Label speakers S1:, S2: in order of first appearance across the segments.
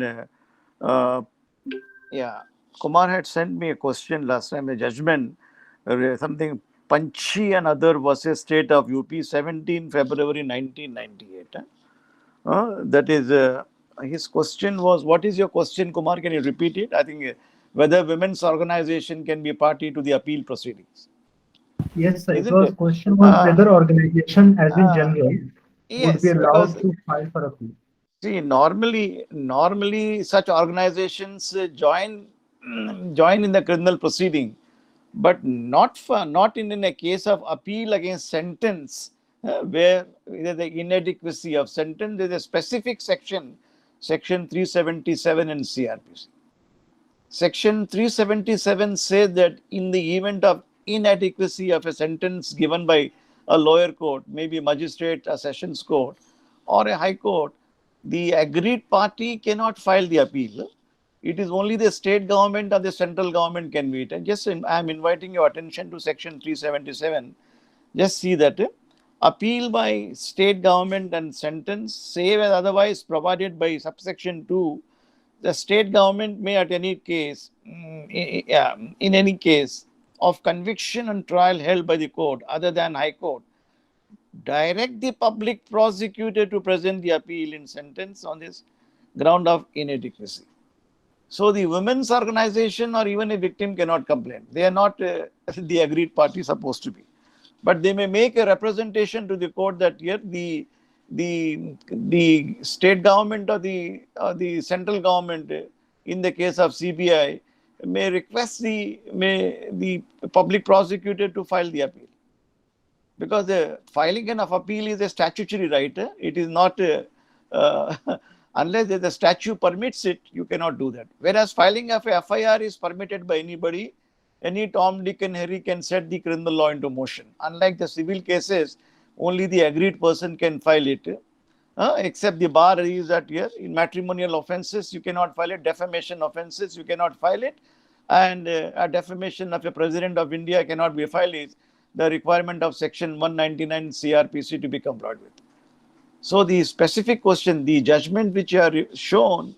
S1: Uh, yeah, Kumar had sent me a question last time, a judgment, something Panchi and other versus State of UP, 17 February 1998. That is, his question was, what is your question, Kumar? Can you repeat it? I think whether women's organization can be party to the appeal proceedings.
S2: Yes, sir. It
S1: Isn't
S2: was
S1: it?
S2: question was
S1: Uh,
S2: whether organization, as in
S1: uh,
S2: general, would be
S1: yes, because
S2: allowed to file for appeal.
S1: see, normally such organizations join in the criminal proceeding, but not in a case of appeal against sentence, where there is the inadequacy of sentence. There is a specific section, section 377 in CRPC. Section 377 says that in the event of inadequacy of a sentence given by a lower court, maybe a magistrate, a sessions court, or a high court, the agreed party cannot file the appeal. It is only the state government or the central government can meet. And just I am inviting your attention to section 377. Just see that appeal by state government and sentence, save as otherwise provided by subsection 2, the state government may at any case, in any case of conviction and trial held by the court other than high court, direct the public prosecutor to present the appeal in sentence on this ground of inadequacy. So the women's organization or even a victim cannot complain. They are not the agreed party supposed to be, but they may make a representation to the court that here the state government or the central government, in the case of CBI, may request the public prosecutor to file the appeal, because the filing of appeal is a statutory right. It is not, uh, unless the statute permits it, you cannot do that. Whereas filing of a FIR is permitted by anybody. Any Tom, Dick, and Harry can set the criminal law into motion. Unlike the civil cases, only the agreed person can file it. Except the bar is that here in matrimonial offences you cannot file it, defamation offences you cannot file it, and a defamation of a president of India cannot be filed. Is the requirement of section 199 CRPC to be complied with. So the specific question, the judgment which you are shown,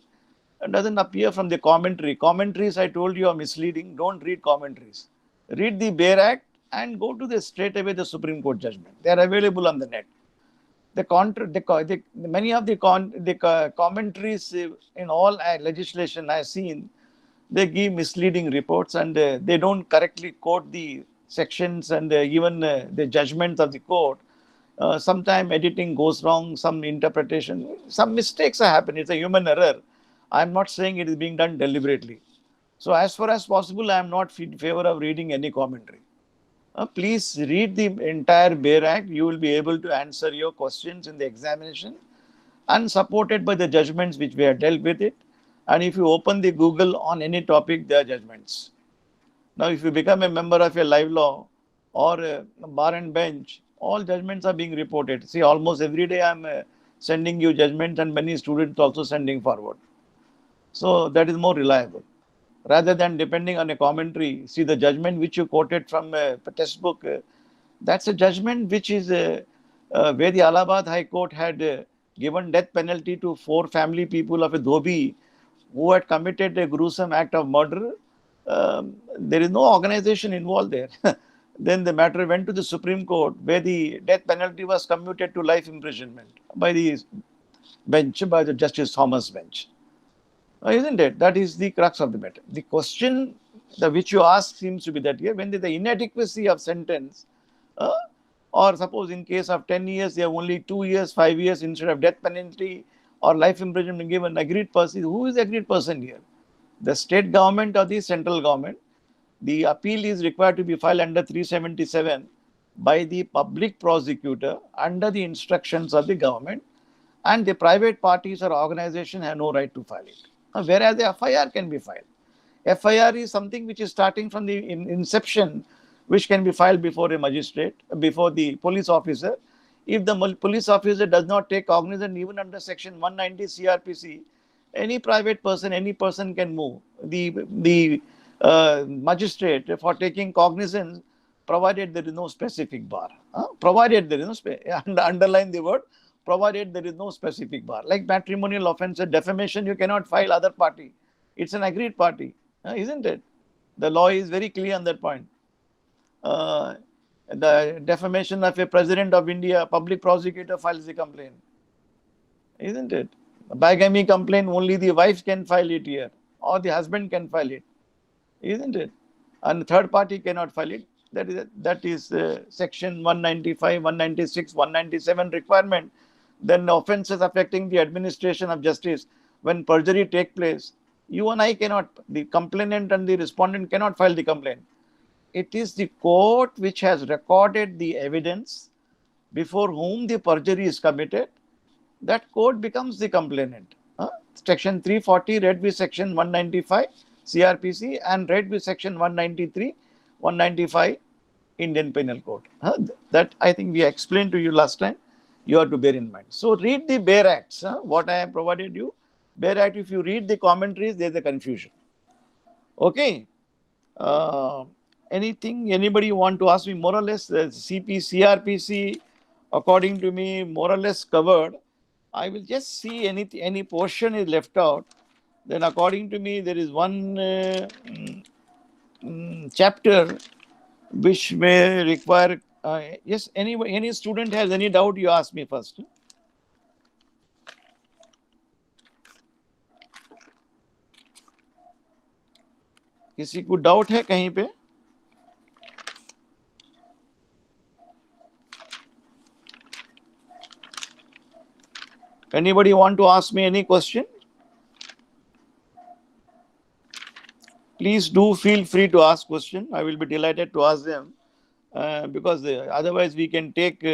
S1: doesn't appear from the commentary. Commentaries, I told you, are misleading. Don't read commentaries. Read the Bare Act and go to the straight away the Supreme Court judgment. They are available on the net. Many of the commentaries in all legislation I have seen, they give misleading reports, and they don't correctly quote the sections and even the judgments of the court. Sometimes editing goes wrong, some interpretation, some mistakes happen. It's a human error. I'm not saying it is being done deliberately. So as far as possible, I am not in favor of reading any commentary. Please read the entire Bare Act. You will be able to answer your questions in the examination, and supported by the judgments which we have dealt with it. And if you open the Google on any topic, there are judgments. Now, if you become a member of a live law or a bar and bench, all judgments are being reported. See, almost every day I'm sending you judgments, and many students also sending forward. So that is more reliable. Rather than depending on a commentary, see the judgment which you quoted from a textbook, that's a judgment which is where the Allahabad High Court had given death penalty to 4 family people of a Dhobi who had committed a gruesome act of murder. There is no organization involved there. Then the matter went to the Supreme Court, where the death penalty was commuted to life imprisonment by the bench, by the Justice Thomas bench. Isn't it? That is the crux of the matter. The question which you ask seems to be that here, when there is the inadequacy of sentence, uh, or suppose in case of 10 years, they have only 2 years, 5 years instead of death penalty or life imprisonment given, agreed person. Who is the agreed person here? The state government or the central government? The appeal is required to be filed under 377 by the public prosecutor under the instructions of the government, and the private parties or organization have no right to file it. Whereas the FIR can be filed. FIR is something which is starting from the inception, which can be filed before a magistrate, before the police officer. If the police officer does not take cognizance, even under section 190 CRPC, any private person, any person can move the magistrate for taking cognizance, provided there is no specific bar. Provided there is no underline the word, provided there is no specific bar. Like matrimonial offence, defamation, you cannot file other party. It's an agreed party, isn't it? The law is very clear on that point. The defamation of a president of India, public prosecutor files the complaint, isn't it? Bigamy complaint, only the wife can file it here, or the husband can file it, isn't it? And third party cannot file it. That is section 195, 196, 197 requirement. Then offences affecting the administration of justice, when perjury take place, you and I cannot, the complainant and the respondent cannot file the complaint. It is the court which has recorded the evidence before whom the perjury is committed. That court becomes the complainant. Section 340 read with section 195 CRPC and read with section 193, 195 Indian Penal Code. That I think we explained to you last time. You have to bear in mind. So read the Bail Acts. What I have provided you. Bail Act, if you read the commentaries, there is a confusion. Okay. Anything, anybody want to ask me? More or less, the CRPC, according to me, more or less covered. I will just see any portion is left out. Then according to me, there is one chapter which may require, yes, any student has any doubt, you ask me first. किसी को doubt है कहीं पे? Anybody want to ask me any question? Please do feel free to ask question. I will be delighted to ask them because otherwise we can take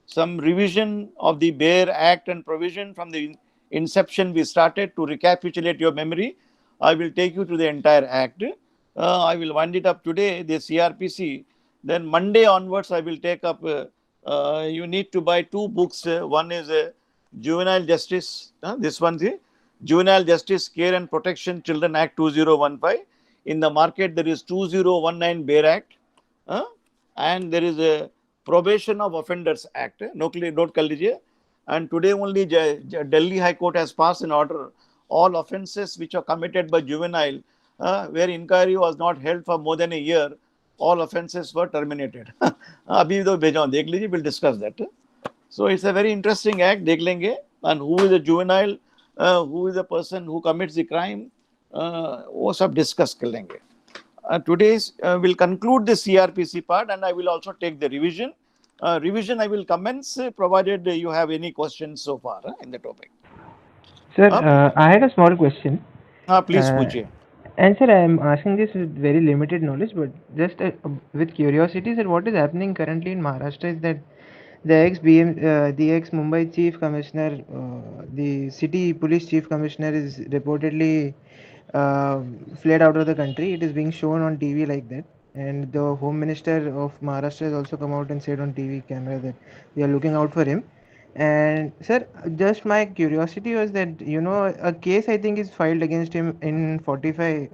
S1: some revision of the Bail Act and provision from the inception we started to recapitulate your memory. I will take you to the entire act. I will wind it up today, the CRPC. Then Monday onwards, I will take up, you need to buy two books. One is Juvenile Justice, this one is Juvenile Justice Care and Protection Children Act 2015. In the market, there is 2019 Bail Act, and there is a Probation of Offenders Act. Note kar lijiye. And today only Delhi High Court has passed an order. All offences which are committed by juvenile, where inquiry was not held for more than a year, all offences were terminated. Abhi to bheja, dekh lijiye, we'll discuss that. So it's a very interesting act, dekh lenge. And who is a juvenile, who is the person who commits the crime, वो सब discuss कर लेंगे. Today's will conclude the CRPC part, and I will also take the revision. Revision I will commence provided you have any questions so far in the topic.
S3: Sir, I had a small question.
S1: Please पूछिए.
S3: And sir, I am asking this with very limited knowledge, but just with curiosity, sir, what is happening currently in Maharashtra is that the ex Mumbai Chief Commissioner, the city police chief commissioner is reportedly fled out of the country. It is being shown on TV like that. And the Home Minister of Maharashtra has also come out and said on TV camera that we are looking out for him. And sir, just my curiosity was that, a case I think is filed against him in 45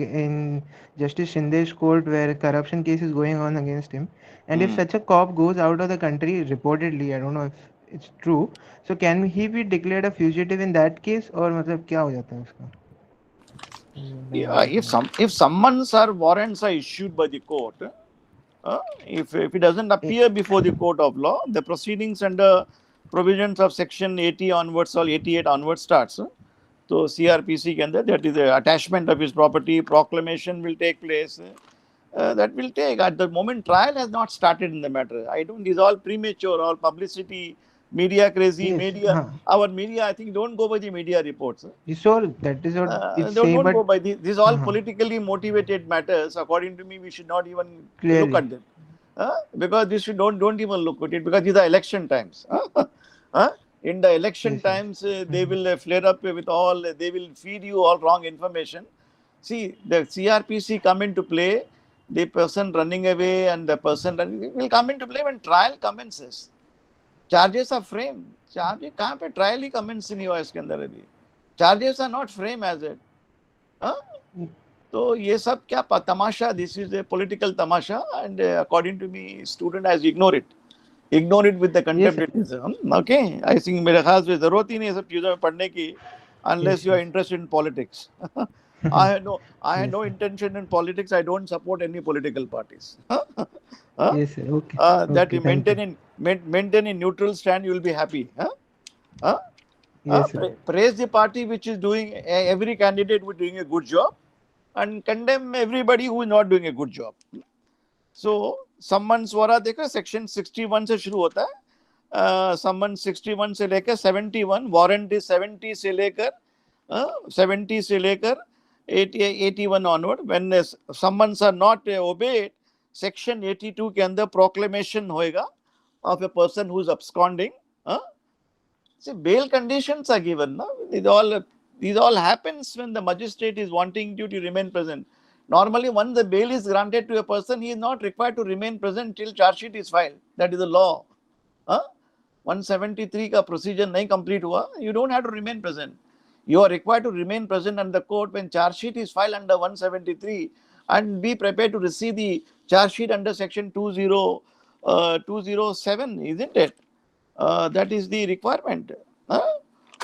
S3: in Justice Shinde's court, where a corruption case is going on against him. And if such a cop goes out of the country, reportedly, I don't know if it's true, so can he be declared a fugitive in that case, or मतलब क्या हो जाता है उसका?
S1: Yeah, if summons or warrants are issued by the court, if it doesn't appear before the court of law, the proceedings under provisions of section 80 onwards or 88 onwards starts. So CRPC के अंदर, that is the attachment of his property, proclamation will take place. That will take, at the moment trial has not started in the matter. These all premature, all publicity, media crazy,
S3: Yes,
S1: media. Our media, I think, don't go by the media reports.
S3: So that is what it's
S1: don't
S3: saying, but
S1: go by these all politically motivated matters. According to me, we should not even
S3: Clearly.
S1: look at them, because this should don't even look at it, because these are election times. In the election
S3: Yes, yes.
S1: times, they will flare up with all. They will feed you all wrong information. See, the CRPC come into play. The person running away and the person will come into play when trial commences. Charges are framed. Charges कहाँ पे trial ही commence नहीं हुआ इसके अंदर अभी. Charges are not framed as it. तो ये सब क्या तमाशा? This is a political tamasha, and according to me, student has ignored it. Ignore it with the
S3: Yes,
S1: contempt
S3: sir.
S1: it deserves. Okay, I think मेरे ख्याल से जरूरत ही नहीं है सब चीजों में पढ़ने की, unless
S3: Yes,
S1: you are
S3: yes.
S1: interested in politics. I had
S3: Yes,
S1: no
S3: sir.
S1: intention in politics. I don't support any political parties.
S3: Yes, sir. Okay.
S1: That
S3: Okay.
S1: you
S3: Thank you.
S1: maintain a neutral stand, you will be happy. Huh?
S3: Yes, sir.
S1: Praise the party which is doing every candidate who is doing a good job, and condemn everybody who is not doing a good job. So सम्मन स्वरा देखो section 61 से शुरू होता है, सम्मन 61 से लेकर 71, warrant 70 से लेकर 70 से लेकर 81 onward. When summons are not obeyed, section 82 के अंदर proclamation होएगा of a person who is absconding. See, bail conditions are given. No? These all happens when the magistrate is wanting you to remain present. Normally, once the bail is granted to a person, he is not required to remain present till charge sheet is filed. That is the law. 173 का procedure नहीं complete हुआ, you don't have to remain present. You are required to remain present under the court when charge sheet is filed under 173 and be prepared to receive the charge sheet under section 207, isn't it? That is the requirement.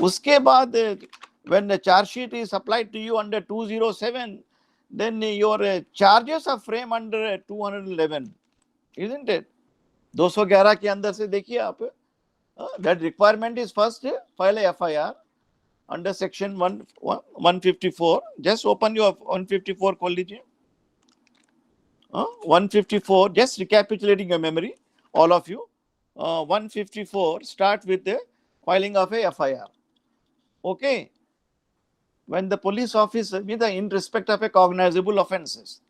S1: उसके बाद when the charge sheet is applied to you under 207, then your charges are framed under 211, isn't it? 211 के अंदर से देखिए आप, that requirement is first file a FIR under section 154. Just open your 154 खोल लीजिए. 154, just recapitulating your memory, all of you. 154 start with the filing of a FIR. Okay. When the police officer, in respect of a cognizable offences,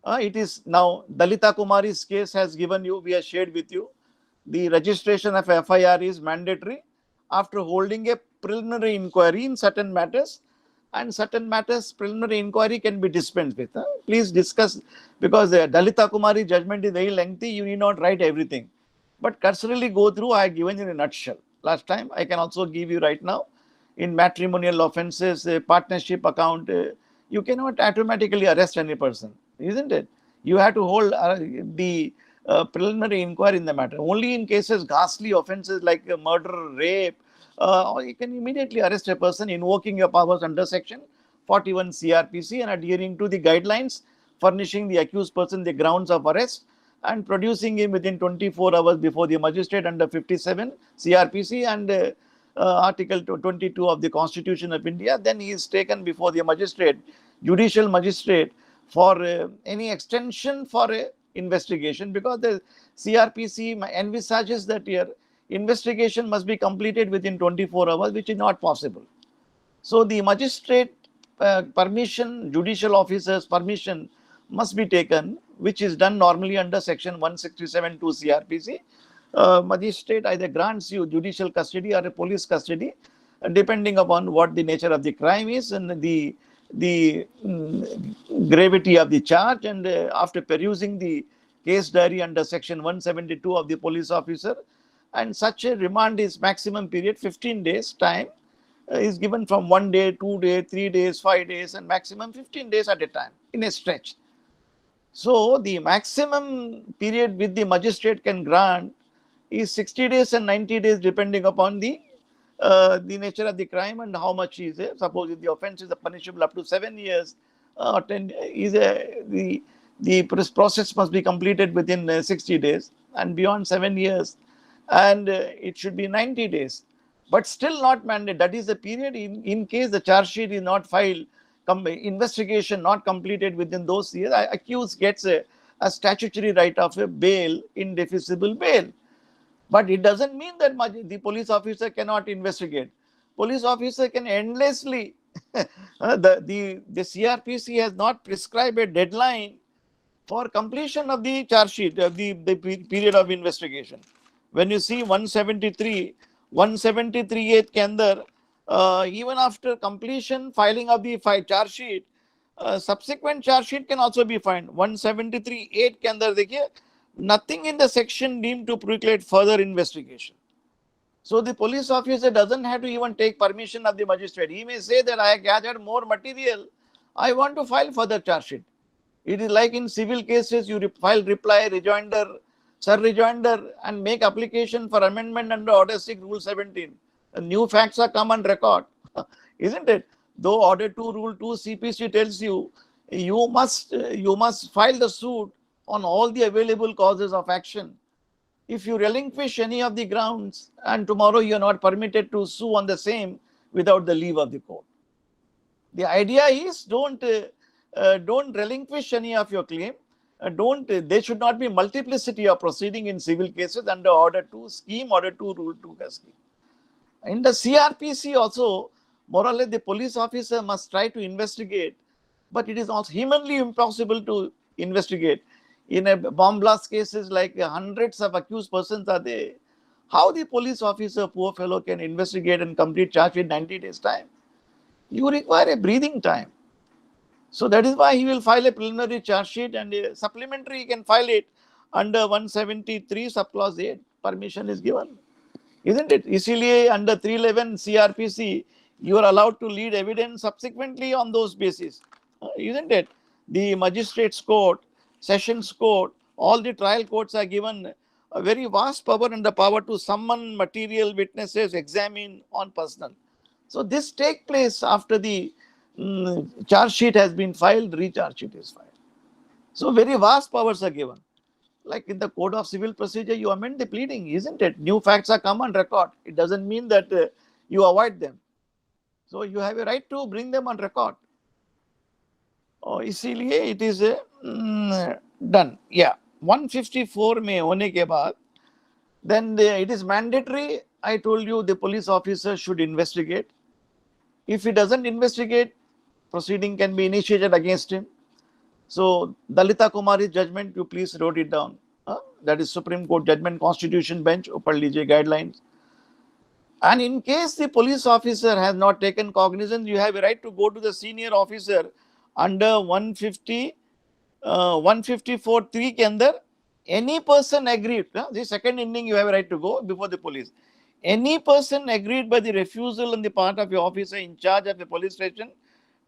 S1: it is now Dalita Kumari's case has given you, we have shared with you. The registration of FIR is mandatory after holding a preliminary inquiry in certain matters, and certain matters preliminary inquiry can be dispensed with. Please discuss, because Dalita Kumari judgment is very lengthy, you need not write everything. But cursorily go through, I have given you in a nutshell. Last time, I can also give you right now. In matrimonial offences, partnership account, you cannot automatically arrest any person, isn't it? You have to hold the preliminary inquiry in the matter. Only in cases ghastly offences like murder, rape, you can immediately arrest a person invoking your powers under section 41 CRPC and adhering to the guidelines, furnishing the accused person the grounds of arrest and producing him within 24 hours before the magistrate under 57 CRPC and Article 22 of the Constitution of India. Then he is taken before the magistrate, judicial magistrate, for any extension for investigation, because the CRPC envisages that your investigation must be completed within 24 hours, which is not possible. So the magistrate permission, judicial officer's permission must be taken, which is done normally under section 167 to CRPC. Magistrate either grants you judicial custody or a police custody, depending upon what the nature of the crime is and the gravity of the charge. And after perusing the case diary under section 172 of the police officer, and such a remand is maximum period 15 days time is given from 1 day, 2 days, 3 days, 5 days, and maximum 15 days at a time in a stretch. So the maximum period which the magistrate can grant is 60 days and 90 days, depending upon the nature of the crime and how much is it. Suppose if the offence is punishable up to 7 years, 10 is the process must be completed within 60 days, and beyond 7 years, and it should be 90 days. But still not mandate. That is the period in case the charge sheet is not filed, investigation not completed within those years, accused gets a statutory right of a bail, indefeasible bail. But it doesn't mean that the police officer cannot investigate. Police officer can endlessly, the CRPC has not prescribed a deadline for completion of the charge sheet, of the period of investigation. When you see 173 8 के अंदर, even after completion, filing of the charge sheet, subsequent charge sheet can also be filed. 173 8 के अंदर देखिए, nothing in the section deemed to preclude further investigation. So the police officer doesn't have to even take permission of the magistrate. He may say that I have gathered more material, I want to file further charge sheet. It is like in civil cases, you file reply, rejoinder, Sir rejoinder and make application for amendment under Order 6, Rule 17. New facts are come on record, isn't it? Though Order 2, Rule 2, CPC tells you you must file the suit on all the available causes of action. If you relinquish any of the grounds and tomorrow you are not permitted to sue on the same without the leave of the court. The idea is don't relinquish any of your claim. There should not be multiplicity of proceeding in civil cases under Order 2 scheme, Order 2, Rule 2 scheme. In the CRPC also, more or less the police officer must try to investigate, but it is also humanly impossible to investigate. In a bomb blast cases, like hundreds of accused persons are there. How the police officer, poor fellow, can investigate and complete charge in 90 days time? You require a breathing time. So that is why he will file a preliminary charge sheet, and a supplementary he can file it under 173 subclause 8. Permission is given, isn't it? Isliye under 311 CRPC, you are allowed to lead evidence subsequently on those bases, isn't it? The magistrates court, sessions court, all the trial courts are given a very vast power and the power to summon material witnesses, examine on personal. So this takes place after the charge sheet has been filed, recharge sheet is filed. So very vast powers are given. Like in the Code of Civil Procedure, you amend the pleading, isn't it? New facts are come on record. It doesn't mean that you avoid them. So you have a right to bring them on record. इसीलिए it is done. Yeah, 154 में होने के बाद, then it is mandatory. I told you the police officer should investigate. If he doesn't investigate, proceeding can be initiated against him. So Dalita Kumari's judgment, you please wrote it down. That is Supreme Court judgment, Constitution bench, ऊपर लीजिए guidelines. And in case the police officer has not taken cognizance, you have a right to go to the senior officer under 154(3) के अंदर, any person agreed, the second ending you have a right to go before the police. Any person agreed by the refusal on the part of the officer in charge of the police station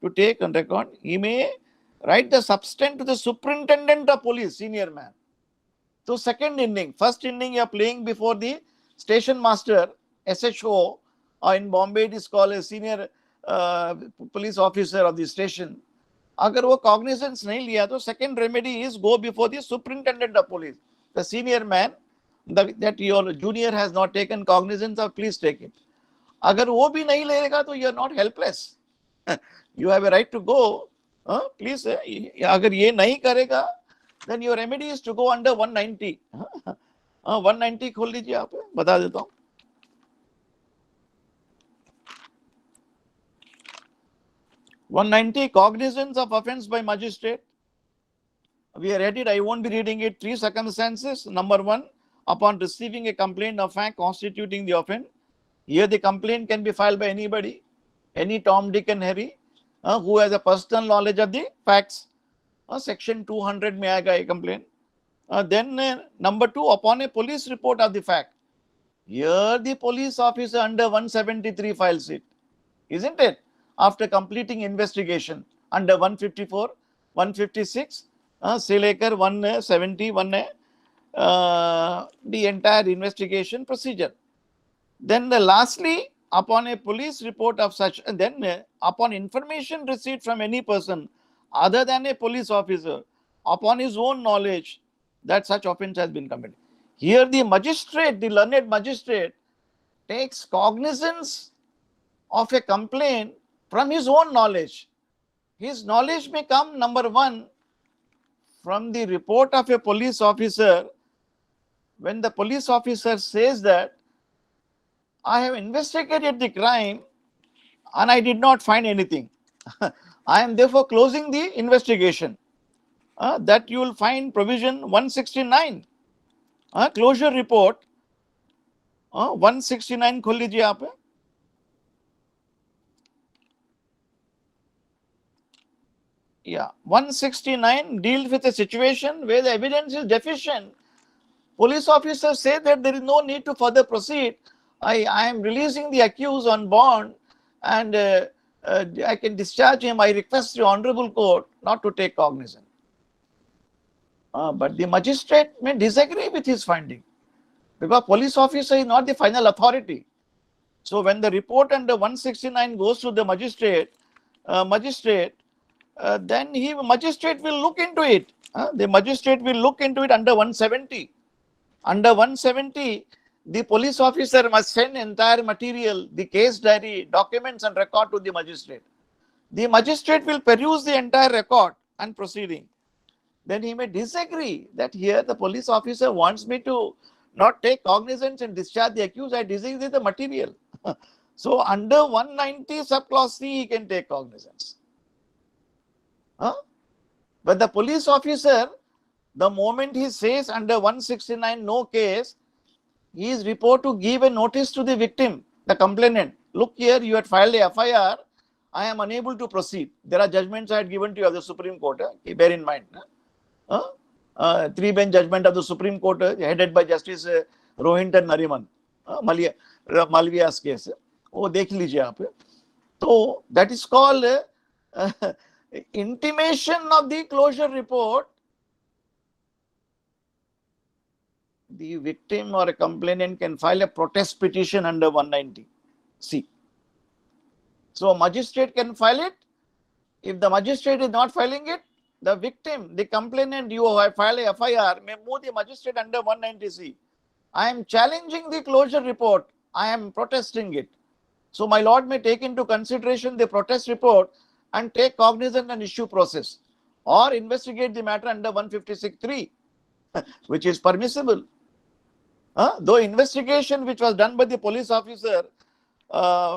S1: to take on record, he may write the substance to the superintendent of police, senior man. So second ending, first ending you are playing before the station master, SHO, or in Bombay it is called a senior police officer of the station. अगर वो cognizance नहीं लिया तो second remedy is go before the superintendent of police, the senior man, that your junior has not taken cognizance of, please take it. अगर वो भी नहीं लेगा तो you are not helpless. You have a right to go. Please, अगर ये नहीं करेगा, then your remedy is to go under 190. 190 खोल लीजिए आप, बता देता हूँ. (190) cognizance of offence by magistrate. We are read it. I won't be reading it. 3 circumstances. Number 1, upon receiving a complaint of fact constituting the offence. Here the complaint can be filed by anybody, any Tom, Dick and Harry, who has a personal knowledge of the facts. Section 200 में आएगा a complaint. Then number 2, upon a police report of the fact. Here the police officer under 173 files it, isn't it? After completing investigation under 154, 156, से लेकर 170, the entire investigation procedure. Then lastly, upon a police report of such, and then upon information received from any person other than a police officer, upon his own knowledge that such offence has been committed. Here the magistrate, the learned magistrate, takes cognizance of a complaint from his own knowledge. His knowledge may come, number 1, from the report of a police officer, when the police officer says that I have investigated the crime and I did not find anything. I am therefore closing the investigation. That you will find provision 169. Closure report. 169 खोल लीजिए आप. Yeah, 169 deals with a situation where the evidence is deficient. Police officers say that there is no need to further proceed. I am releasing the accused on bond and I can discharge him. I request the Honorable Court not to take cognizance. But the magistrate may disagree with his finding because police officer is not the final authority. So when the report under 169 goes to the magistrate, then magistrate will look into it. The magistrate will look into it under 170. Under 170, the police officer must send entire material, the case diary, documents and record to the magistrate. The magistrate will peruse the entire record and proceeding. Then he may disagree that here the police officer wants me to not take cognizance and discharge the accused. I disagree with the material. So under 190 subclause C, he can take cognizance. But the police officer, the moment he says under 169 no case, he is reported to give a notice to the victim, the complainant. Look here, you had filed a FIR. I am unable to proceed. There are judgments I had given to you of the Supreme Court. Bear in mind. 3-bench judgment of the Supreme Court headed by Justice Rohinton Nariman. Malviya's case. वो देख लीजिए आप. So that is called intimation of the closure report. The victim or a complainant can file a protest petition under 190C. So magistrate can file it. If the magistrate is not filing it, the victim, the complainant, you have filed a FIR, may move the magistrate under 190C. I am challenging the closure report. I am protesting it. So my lord may take into consideration the protest report and take cognizance and issue process, or investigate the matter under 156(3), which is permissible. Though investigation which was done by the police officer,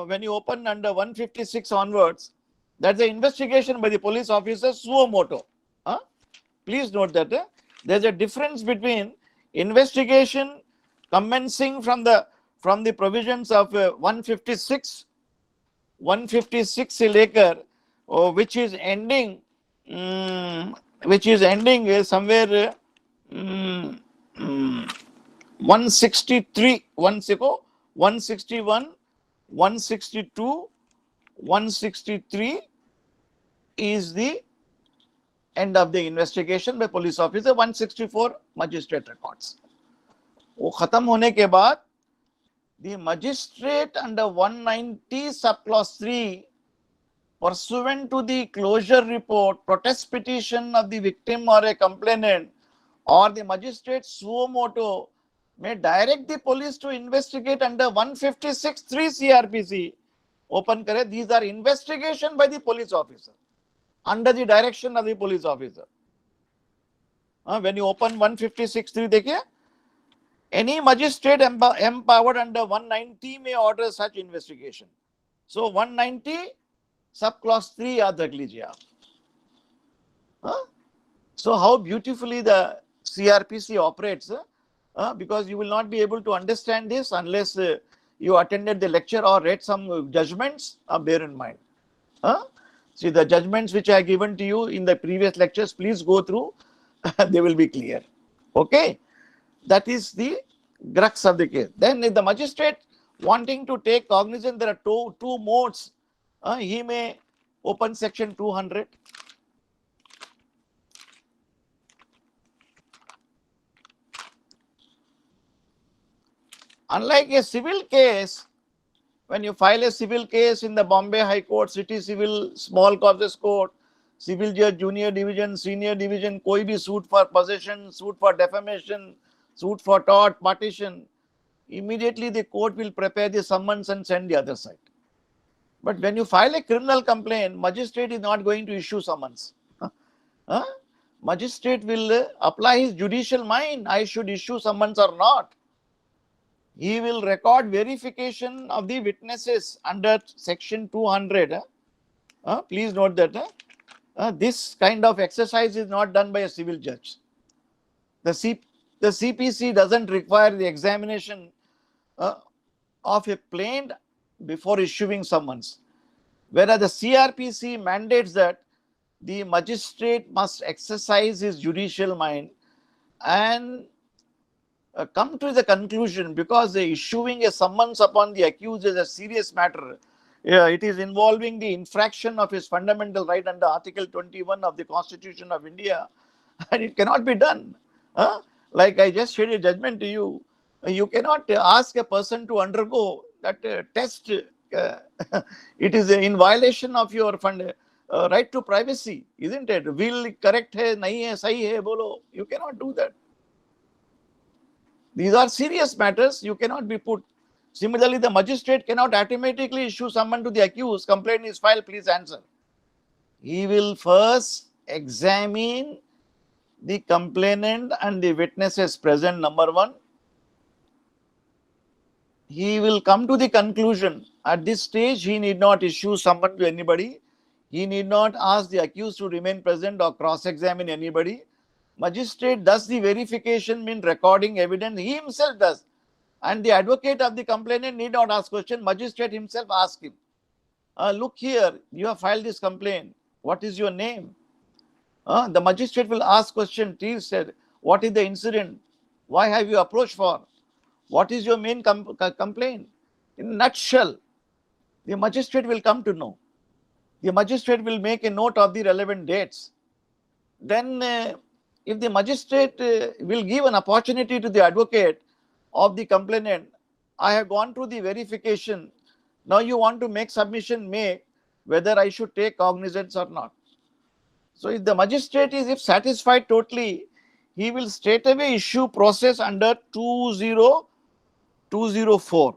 S1: when you open under 156 onwards, that's the investigation by the police officer suo moto. Please note that there's a difference between investigation commencing from the provisions of 156 से लेकर which is ending somewhere 163, 161, 162, 163 is the end of the investigation by police officer. 164 magistrate records. वो खत्म होने के बाद the magistrate under 190 subclause 3, pursuant to the closure report, protest petition of the victim or a complainant, or the magistrate suo moto, may direct the police to investigate under 156(3) CRPC. Open kare, these are investigation by the police officer under the direction of the police officer. When you open 156(3), dekhiye, any magistrate empowered under 190 may order such investigation. So 190 subclause 3 yaad rakh lijiye aap. So how beautifully the CRPC operates, because you will not be able to understand this unless you attended the lecture or read some judgments. Bear in mind. See, the judgments which I have given to you in the previous lectures, please go through. They will be clear. Okay. That is the crux of the case. Then if the magistrate wanting to take cognizance, there are two modes. He may open section 200. Unlike a civil case, when you file a civil case in the Bombay High Court, City Civil, Small Causes Court, Civil Judge, Junior Division, Senior Division, koi bhi suit for possession, suit for defamation, suit for tort, partition, immediately the court will prepare the summons and send the other side. But when you file a criminal complaint, magistrate is not going to issue summons. Magistrate will apply his judicial mind. I should issue summons or not. He will record verification of the witnesses under section 200. Please note that this kind of exercise is not done by a civil judge. The CPC doesn't require the examination of a plaintiff before issuing summons, whereas the CRPC mandates that the magistrate must exercise his judicial mind and come to the conclusion, because the issuing a summons upon the accused is a serious matter. It is involving the infraction of his fundamental right under Article 21 of the Constitution of India. and it cannot be done. Like I just shared a judgment to you, you cannot ask a person to undergo that test. It is in violation of your right to privacy, isn't it? Will correct hai, nahi hai, sahi hai, bolo. You cannot do that. These are serious matters. You cannot be put. Similarly, the magistrate cannot automatically issue summon to the accused. Complaint is filed, please answer. He will first examine the complainant and the witnesses present, number one. He will come to the conclusion. At this stage, he need not issue summon to anybody. He need not ask the accused to remain present or cross-examine anybody. Magistrate does the verification, mean recording evidence. He himself does. And the advocate of the complainant need not ask question. Magistrate himself ask him. Look here, you have filed this complaint. What is your name? The magistrate will ask question. Please said, what is the incident? Why have you approached for? What is your main complaint? In a nutshell, the magistrate will come to know. The magistrate will make a note of the relevant dates. Then, if the magistrate will give an opportunity to the advocate of the complainant, I have gone through the verification. Now you want to make submission, make whether I should take cognizance or not. So if the magistrate is if satisfied totally, he will straightaway issue process under 20204.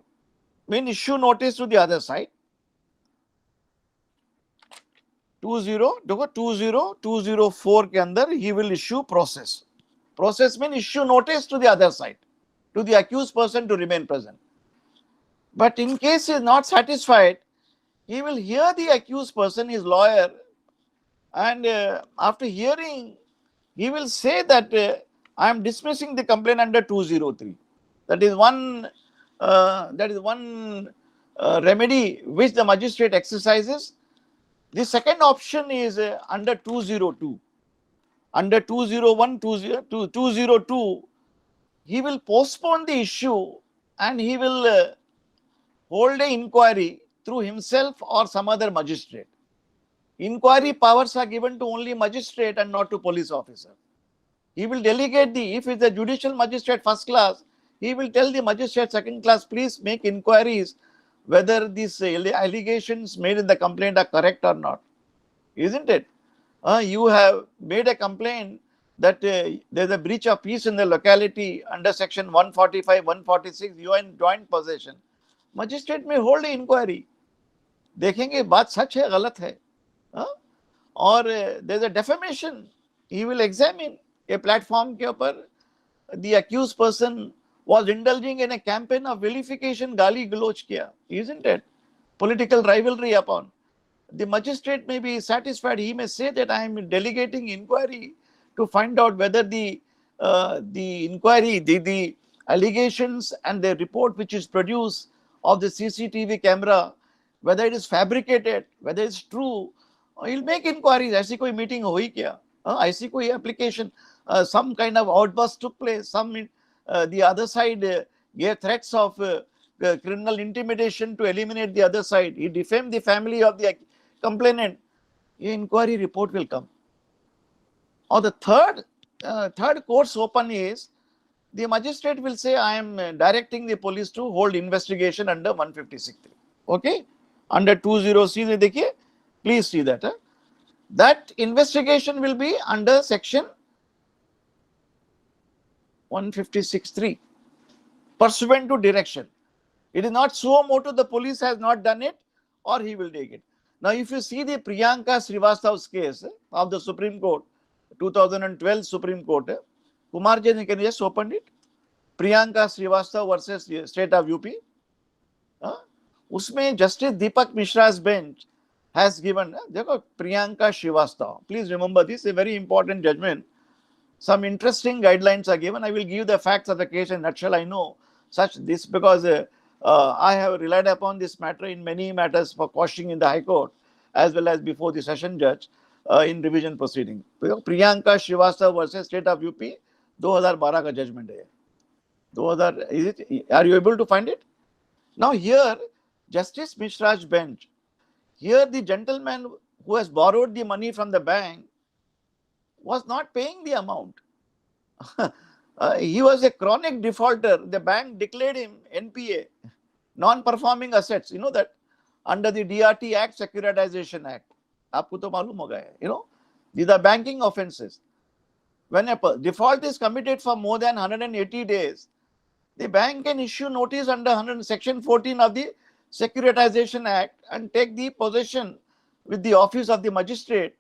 S1: Mean issue notice to the other side. 20204 के अंदर he will issue process. Process mean issue notice to the other side, to the accused person to remain present. But in case he is not satisfied, he will hear the accused person, his lawyer, and after hearing, he will say that I am dismissing the complaint under 203. That is one remedy which the magistrate exercises. The second option is under 202. Under 201, 202, he will postpone the issue and he will hold an inquiry through himself or some other magistrate. Inquiry powers are given to only magistrate and not to police officer. He will delegate if it's a judicial magistrate first class, he will tell the magistrate second class, please make inquiries whether these allegations made in the complaint are correct or not. Isn't it? You have made a complaint that there's a breach of peace in the locality under section 145, 146, you are in joint possession. Magistrate may hold an inquiry. देखेंगे बात सच है गलत है. Or there's a defamation. He will examine a platform के ऊपर the accused person was indulging in a campaign of vilification, गाली गलोच किया, isn't it? Political rivalry upon. The magistrate may be satisfied. He may say that I am delegating inquiry to find out whether the inquiry, the allegations and the report which is produced of the CCTV camera, whether it is fabricated, whether it's true. He'll make inquiries. ऐसी कोई meeting हुई क्या? ऐसी कोई application, some kind of outburst took place. The other side gave threats of criminal intimidation to eliminate the other side. He defamed the family of the complainant. An inquiry report will come. Or the third course open is the magistrate will say, I am directing the police to hold investigation under 156. Okay? Under 20C, देखिए, please see that. That investigation will be under section 156(3). Pursuant to direction. It is not suo motu, the police has not done it, or he will take it. Now, if you see the Priyanka Srivastav's case of the Supreme Court, 2012 Supreme Court, Kumar Ji, can you just open it? Priyanka Srivastav versus State of UP. Usme Justice Deepak Mishra's bench has given, देखो, Priyanka Srivastav. Please remember this, a very important judgment. Some interesting guidelines are given. I will give the facts of the case in a nutshell. I know such this because I have relied upon this matter in many matters for quashing in the High Court as well as before the session judge in revision proceeding. Priyanka Srivastav versus State of UP, 2012 का judgment है. 2000, is it? Are you able to find it? Now here, Justice Mishra's bench. Here the gentleman who has borrowed the money from the bank, was not paying the amount. He was a chronic defaulter. The bank declared him NPA, non-performing assets. You know that under the DRT Act, Securitization Act. आपको तो मालूम होगा, you know, these are banking offenses. When a default is committed for more than 180 days, the bank can issue notice under Section 14 of the Securitization Act and take the possession with the office of the magistrate,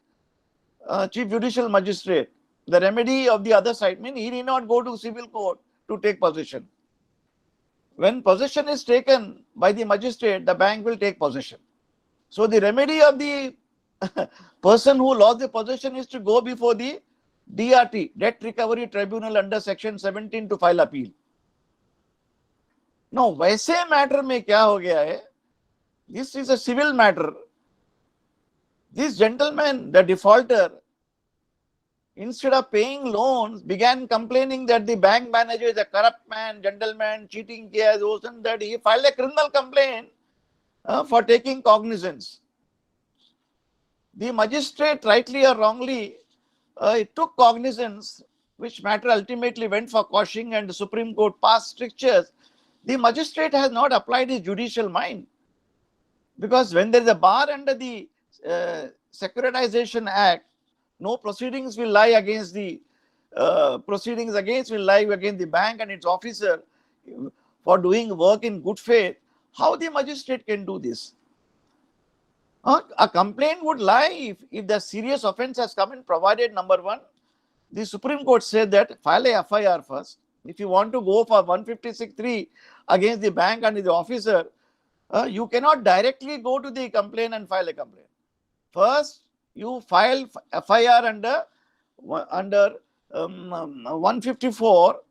S1: chief judicial magistrate. The remedy of the other side means he need not go to civil court to take possession. When possession is taken by the magistrate, the bank will take possession. So the remedy of the person who lost the possession is to go before the DRT, Debt Recovery Tribunal, under Section 17 to file appeal. Now, वैसे matter में क्या हो गया है? This is a civil matter. This gentleman, the defaulter, instead of paying loans, began complaining that the bank manager is a corrupt man, gentleman, cheating kiya, those and that. He filed a criminal complaint for taking cognizance. The magistrate, rightly or wrongly, took cognizance, which matter ultimately went for quashing, and the Supreme Court passed strictures. The magistrate has not applied his judicial mind, because when there is a bar under the Securitization Act, no proceedings will lie against the bank and its officer for doing work in good faith. How the magistrate can do this? A complaint would lie if the serious offense has come in, provided number one, the Supreme Court said that file a FIR first. If you want to go for 156(3) against the bank and the officer, you cannot directly go to the complaint and file a complaint. First, you file FIR under 154.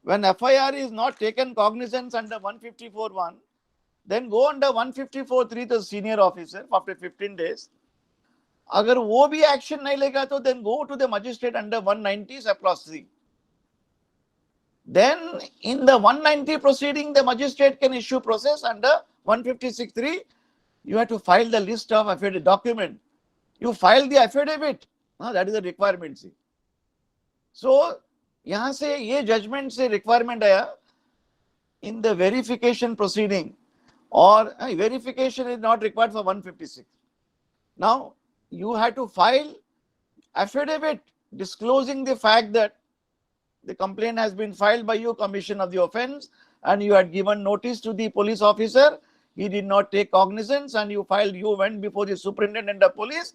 S1: When FIR is not taken cognizance under 154(1), then go under 154(3) to the senior officer after 15 days. अगर वो भी action नहीं लेगा तो then go to the magistrate under 190 clause 3. Then in the 190 proceeding, the magistrate can issue process under 156(3). You have to file the list of affidavit document. You file the affidavit. That is the requirement. See. So यहाँ से ये judgment से requirement आया in the verification proceeding, or verification is not required for 156. Now you have to file affidavit disclosing the fact that the complaint has been filed by you, commission of the offense, and you had given notice to the police officer. He did not take cognizance, and you went before the superintendent of police.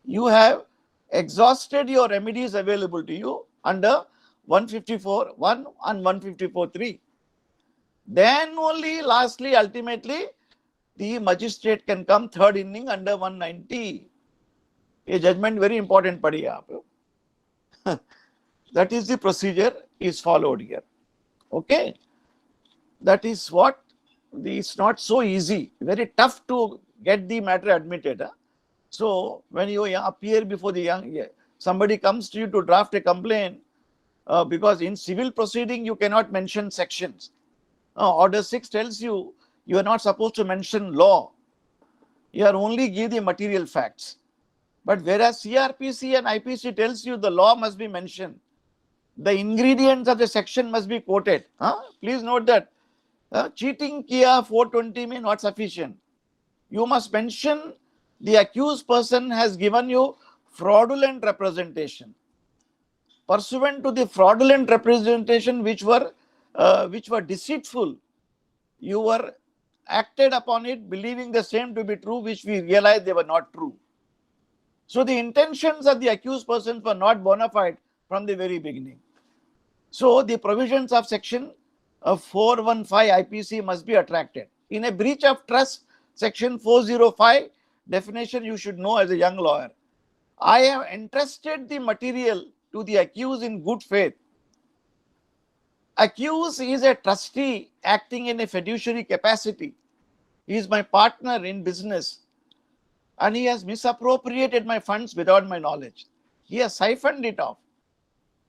S1: You have exhausted your remedies available to you under 154(1) and 154(3). Then only, lastly, ultimately, the magistrate can come third inning under 190. A judgment very important padhi aap. That is the procedure is followed here. Okay. That is what, it's not so easy, very tough to get the matter admitted. So when you appear before the somebody comes to you to draft a complaint, because in civil proceeding you cannot mention sections. Order 6 tells you you are not supposed to mention law. You are only give the material facts. But whereas CRPC and IPC tells you the law must be mentioned, the ingredients of the section must be quoted. Please note that cheating kiya 420 may not sufficient. You must mention the accused person has given you fraudulent representation. Pursuant to the fraudulent representation which were deceitful, you were acted upon it believing the same to be true, which we realized they were not true. So the intentions of the accused persons were not bona fide from the very beginning. So the provisions of section 415 IPC must be attracted. In a breach of trust, section 405 definition you should know as a young lawyer. I have entrusted the material to the accused in good faith. Accused is a trustee acting in a fiduciary capacity. He is my partner in business, and he has misappropriated my funds without my knowledge. He has siphoned it off.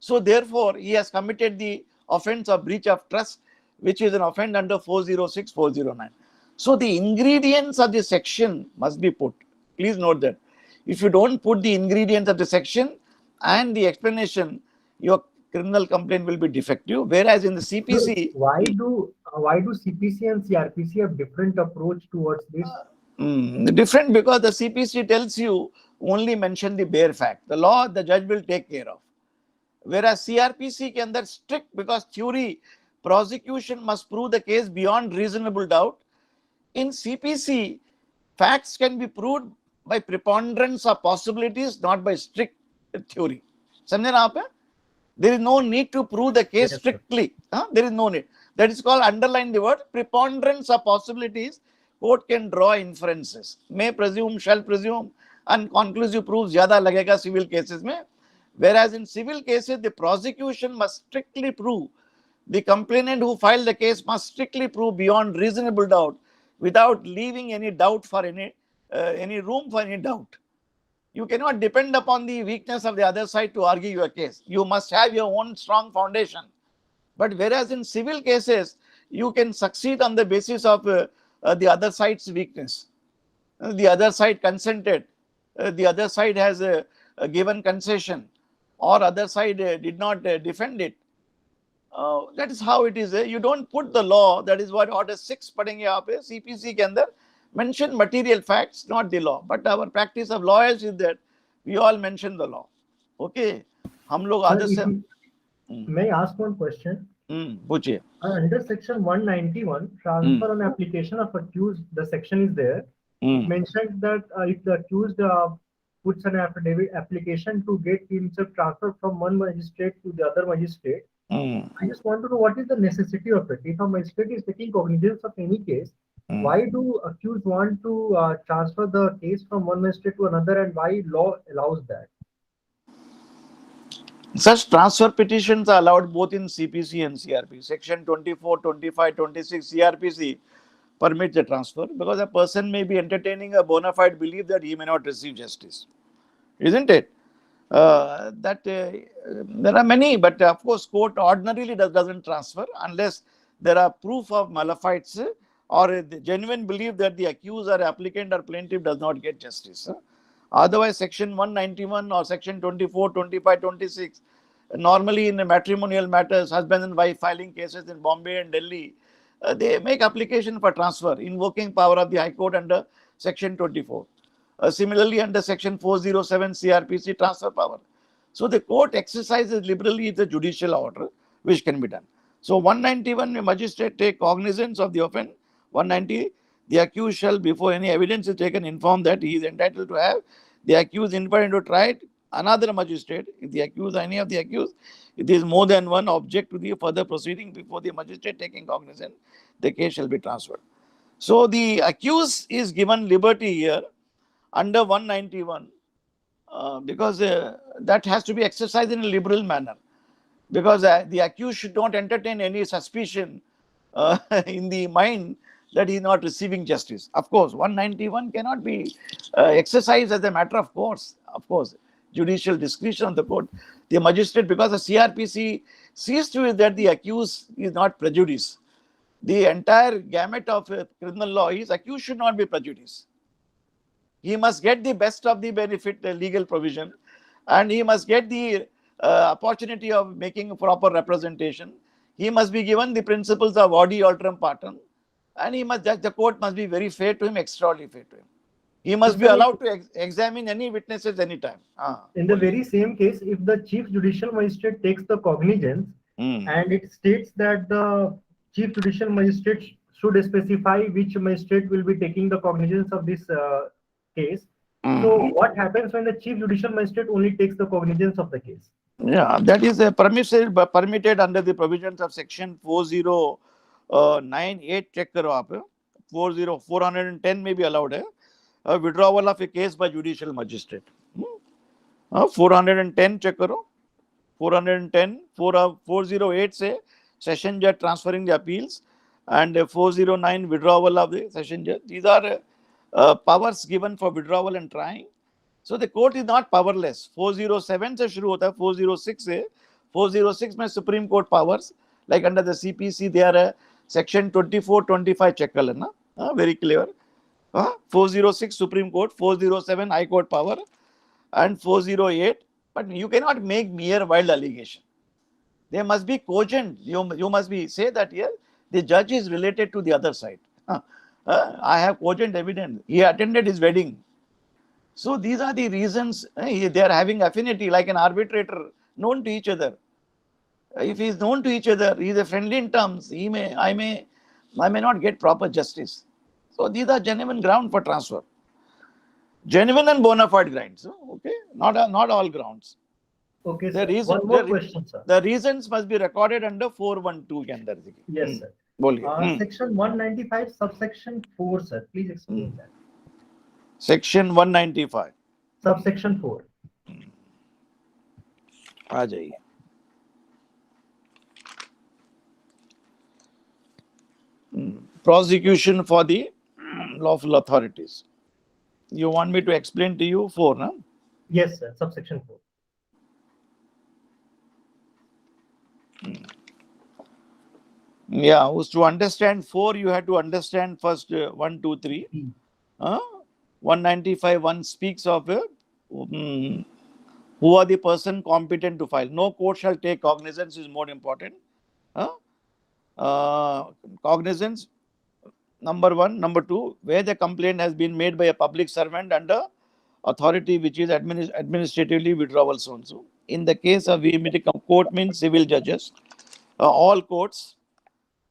S1: So therefore, he has committed the offense of breach of trust, which is an offense under 406, 409. So the ingredients of the section must be put. Please note that. If you don't put the ingredients of the section and the explanation, your criminal complaint will be defective. Whereas in the
S2: So
S1: CPC,
S2: why do CPC and CRPC have different approach towards this?
S1: different, because the CPC tells you only mention the bare fact. The law, the judge will take care of. Whereas CRPC can that strict, because theory, prosecution must prove the case beyond reasonable doubt. In CPC, facts can be proved by preponderance of possibilities, not by strict theory. समझे ना आप? There is no need to prove the case
S2: Yes, sir.
S1: strictly. There is no need. That is called, underline the word, preponderance of possibilities. Court can draw inferences. May presume, shall presume, and conclusive proofs ज़्यादा लगेगा civil cases में. Whereas in civil cases, the prosecution must strictly prove, the complainant who filed the case must strictly prove beyond reasonable doubt, without leaving any doubt for any room for any doubt. You cannot depend upon the weakness of the other side to argue your case. You must have your own strong foundation. But whereas in civil cases, you can succeed on the basis of the other side's weakness. The other side consented. The other side has given concession, or other side did not defend it. That is how it is. You don't put the law. That is what order 6 पढ़ेंगे आप CPC के अंदर, mention material facts, not the law. But our practice of lawyers is that we all mention the law. Okay, हम लोग
S2: Sir,
S1: आदत
S2: if
S1: से
S2: you- May I ask one question?
S1: पूछिए.
S2: Under section 191, transfer on application of accused, the section is there. It mentioned that if the accused puts an affidavit application to get himself transferred from one magistrate to the other magistrate, I just want to know what is the necessity of it. If a magistrate is taking cognizance of any case, why do accused want to transfer the case from one magistrate to another, and why law allows that?
S1: Such transfer petitions are allowed both in CPC and CRP. Section 24, 25, 26 CRPC permits the transfer, because a person may be entertaining a bona fide belief that he may not receive justice. Isn't it? There are many, but of course, court ordinarily doesn't transfer unless there are proof of malefice or a genuine belief that the accused or applicant or plaintiff does not get justice. Otherwise, section 191 or section 24, 25, 26, normally in the matrimonial matters, husband and wife filing cases in Bombay and Delhi, they make application for transfer, invoking power of the High Court under section 24. Similarly, under section 407 CRPC, transfer power. So the court exercises liberally the judicial order, which can be done. So 191, the magistrate take cognizance of the offence. 190, the accused shall, before any evidence is taken, inform that he is entitled to have the accused invited into trial another magistrate. If the accused, any of the accused, if there is more than one object to the further proceeding before the magistrate taking cognizance, the case shall be transferred. So the accused is given liberty here under 191 because that has to be exercised in a liberal manner, because the accused should not entertain any suspicion in the mind that he is not receiving justice. Of course, 191 cannot be exercised as a matter of course. Of course, judicial discretion of the court. The magistrate, because the CRPC sees to it that the accused is not prejudiced. The entire gamut of criminal law is accused should not be prejudiced. He must get the best of the benefit, the legal provision, and he must get the opportunity of making a proper representation. He must be given the principles of audi alteram partem, and he must, the court must be very fair to him, extraordinarily fair to him. He must be allowed to examine any witnesses anytime.
S2: In the very same case, if the chief judicial magistrate takes the cognizance and it states that the chief judicial magistrate should specify which magistrate will be taking the cognizance of this case. So what happens when the chief judicial magistrate only takes the cognizance of the case?
S1: Yeah, that is permitted under the provisions of section 4098. Check karo aap. 410 may be allowed hai. Withdrawal of a case by judicial magistrate. 410 check karo. 410, 408 say session judge transferring the appeals, and 409 withdrawal of the session judge. These are powers given for withdrawal and trying. So the court is not powerless. 407 से शुरू होता है, 406 से. 406 में Supreme Court powers, like under the CPC, they are section 24, 25 check कर लेना. Very clear. 406 Supreme Court, 407 High Court power, and 408. But you cannot make mere wild allegation. There must be cogent. You must be say that here the judge is related to the other side. I have cogent evidence. He attended his wedding. So these are the reasons they are having affinity, like an arbitrator known to each other. If he is known to each other, he is a friendly in terms. I may not get proper justice. So these are genuine ground for transfer. Genuine and bona fide grounds. Okay, not all grounds.
S2: Okay,
S1: The
S2: sir. One more question, sir.
S1: The reasons must be recorded under 412 के अंदर देखिए.
S2: Yes, sir.
S1: बोलिए.
S2: Section 195, subsection 4, sir. Please explain that.
S1: Section 195.
S2: Subsection 4.
S1: आ जाइए. Prosecution for the lawful authorities. You want me to explain to you 4, no?
S2: Yes, sir. Subsection 4.
S1: Yeah, to understand 4, you have to understand first 1, 2, 3. 195, 1 speaks of who are the person competent to file. No court shall take cognizance is more important. Cognizance, number 1. Number 2, where the complaint has been made by a public servant under authority which is administratively withdrawal so and so. In the case of court means civil judges, all courts,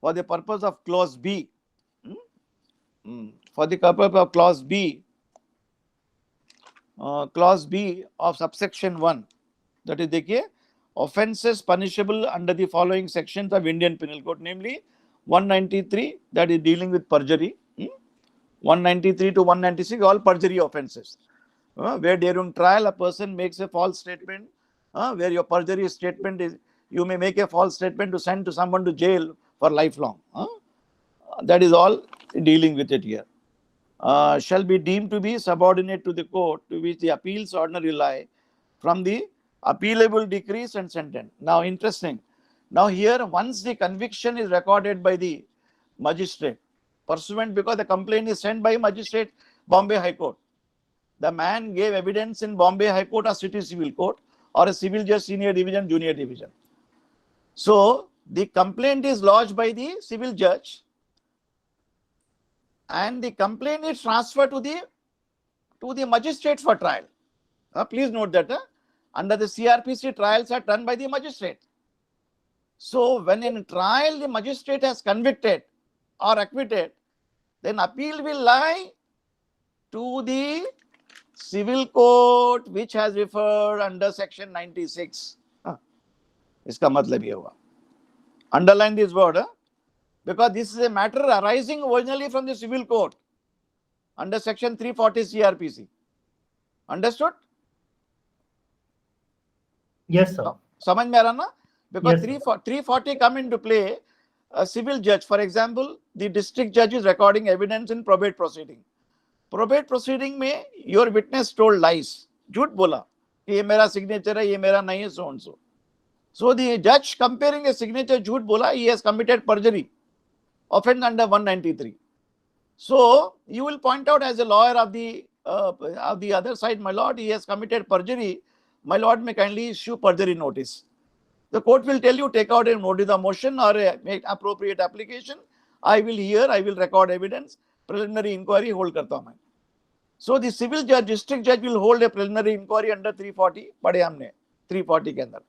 S1: for the purpose of clause B, for the purpose of clause B of subsection 1, that is देखिए, offences punishable under the following sections of Indian Penal Code, namely 193, that is dealing with perjury, 193 to 196, all perjury offences, where during trial a person makes a false statement, where your perjury statement is, you may make a false statement to send to someone to jail for lifelong. That is all dealing with it here. Shall be deemed to be subordinate to the court to which the appeals ordinarily lie from the appealable decrees and sentence. Now, interesting. Now, here, once the conviction is recorded by the magistrate, pursuant, because the complaint is sent by magistrate, Bombay High Court. The man gave evidence in Bombay High Court or City Civil Court or a civil judge, senior division, junior division. So, the complaint is lodged by the civil judge and the complaint is transferred to the magistrate for trial. Please note that under the CRPC, trials are done by the magistrate. So, when in trial the magistrate has convicted or acquitted, then appeal will lie to the civil court which has referred under section 96. इसका मतलब ये हुआ. Underline this word, because this is a matter arising originally from the civil court under section 340 CRPC. Understood?
S2: Yes, sir.
S1: समझ में आ रहा ना? Because
S2: Yes,
S1: 340 come into play. A civil judge, for example, the district judge is recording evidence in probate proceeding. Probate proceeding में your witness told lies, झूठ बोला कि ये मेरा signature है, ये मेरा नहीं है, so and so. So the judge comparing a signature, झूठ बोला, he has committed perjury, offense under 193. So you will point out as a lawyer of the other side, my lord, he has committed perjury. My lord may kindly issue perjury notice. The court will tell you, take out a notice of motion or make appropriate application. I will hear, I will record evidence, preliminary inquiry hold करता हूँ मैं. So the civil judge, district judge will hold a preliminary inquiry under 340, पढ़े हमने 340 के अंदर.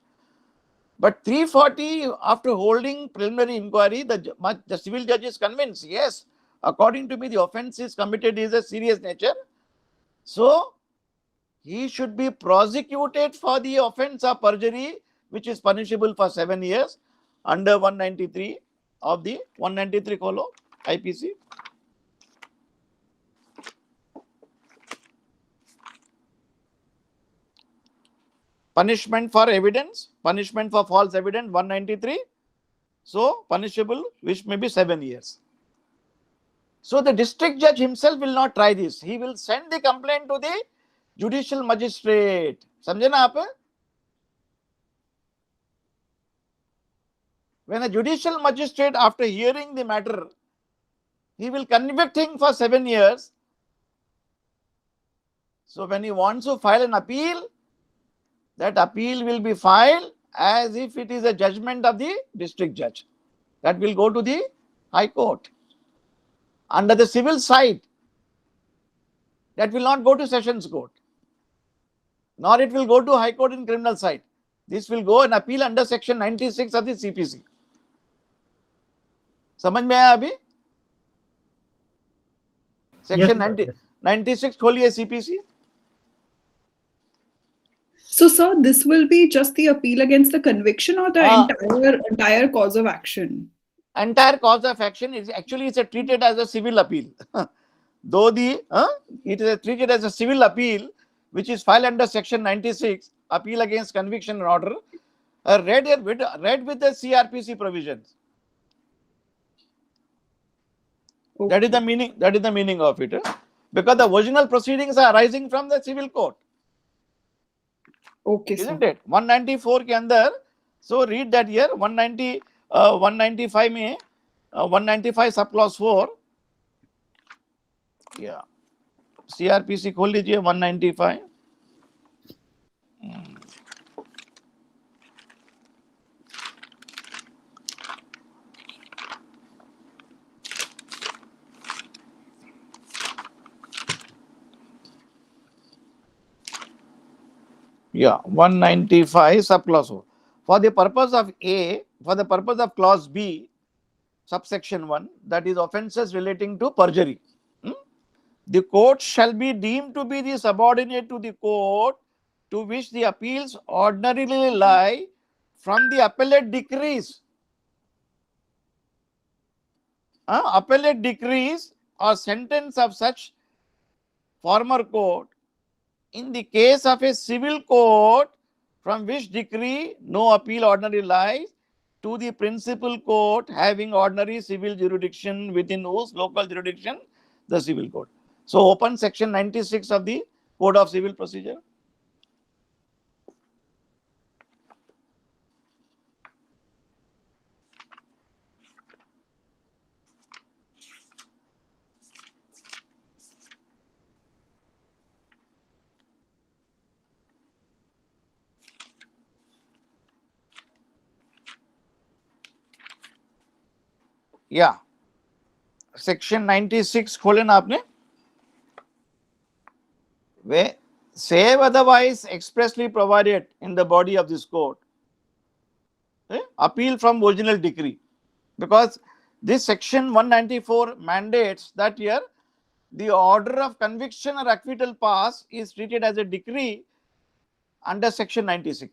S1: But 340, after holding preliminary inquiry, the civil judge is convinced, yes, according to me, the offense is committed is a serious nature. So he should be prosecuted for the offense of perjury, which is punishable for 7 years under 193 of the 193 खोलो IPC. Punishment for evidence, punishment for false evidence, 193. So punishable, which may be 7 years. So the district judge himself will not try this. He will send the complaint to the judicial magistrate. समझे ना आप? When a judicial magistrate, after hearing the matter, he will convict him for 7 years. So when he wants to file an appeal, that appeal will be filed as if it is a judgment of the district judge. That will go to the High Court. Under the civil side, that will not go to Sessions Court, nor it will go to High Court in criminal side. This will go an appeal under section 96 of the CPC. समझ में आया अभी? Section 96 खोलिए CPC.
S4: So, sir, this will be just the appeal against the conviction or the entire cause of action?
S1: Entire cause of action is actually it's treated as a civil appeal. Though it is treated as a civil appeal, which is filed under section 96, appeal against conviction and order, read with the CRPC provisions. Okay. That is the meaning of it. Because the original proceedings are arising from the civil court.
S4: Okay,
S1: isn't it? 194 के अंदर, so read that here, 195 में, 195 sub clause 4, yeah, CRPC खोल लीजिए 195. Yeah, 195 subclause 4. For the purpose of A, for the purpose of clause B, subsection 1, that is offences relating to perjury, the court shall be deemed to be the subordinate to the court to which the appeals ordinarily lie from the appellate decrees. Appellate decrees or sentence of such former court in the case of a civil court from which decree no appeal ordinarily lies to the principal court having ordinary civil jurisdiction within whose local jurisdiction the civil court. So open section 96 of the Code of Civil Procedure. Yeah, section 96 खोले ना आपने, where save otherwise expressly provided in the body of this code, appeal from original decree, because this section 194 mandates that here the order of conviction or acquittal pass is treated as a decree under section 96.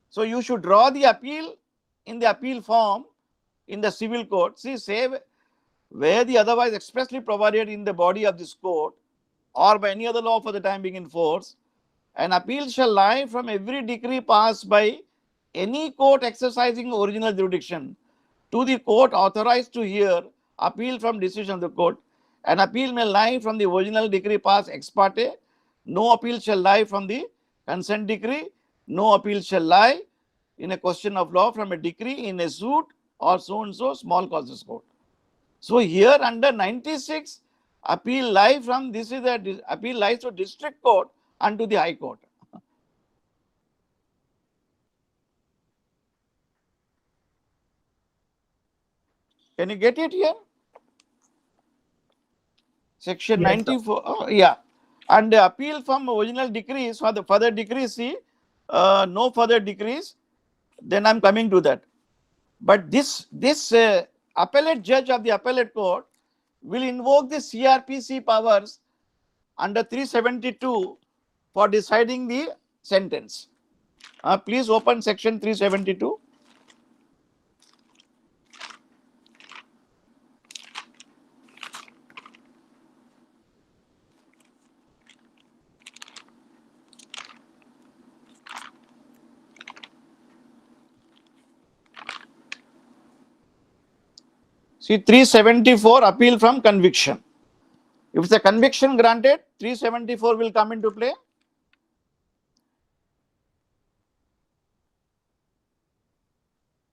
S1: So you should draw the appeal in the appeal form in the civil court. See, say where the otherwise expressly provided in the body of this court or by any other law for the time being in force, an appeal shall lie from every decree passed by any court exercising original jurisdiction to the court authorized to hear appeal from decision of the court. An appeal may lie from the original decree passed ex parte. No appeal shall lie from the consent decree. No appeal shall lie in a question of law from a decree in a suit or so and so small causes court. So here under 96, appeal lie from this is the appeal lies to district court and to the high court. Can you get it here? Section
S2: Yes,
S1: 94. Oh, yeah. And the appeal from original decrees for the further decrees, see, no further decrees, then I'm coming to that. But this appellate judge of the appellate court will invoke the CRPC powers under 372 for deciding the sentence. Please open section 372. See, 374 appeal from conviction. If it's a conviction granted, 374 will come into play.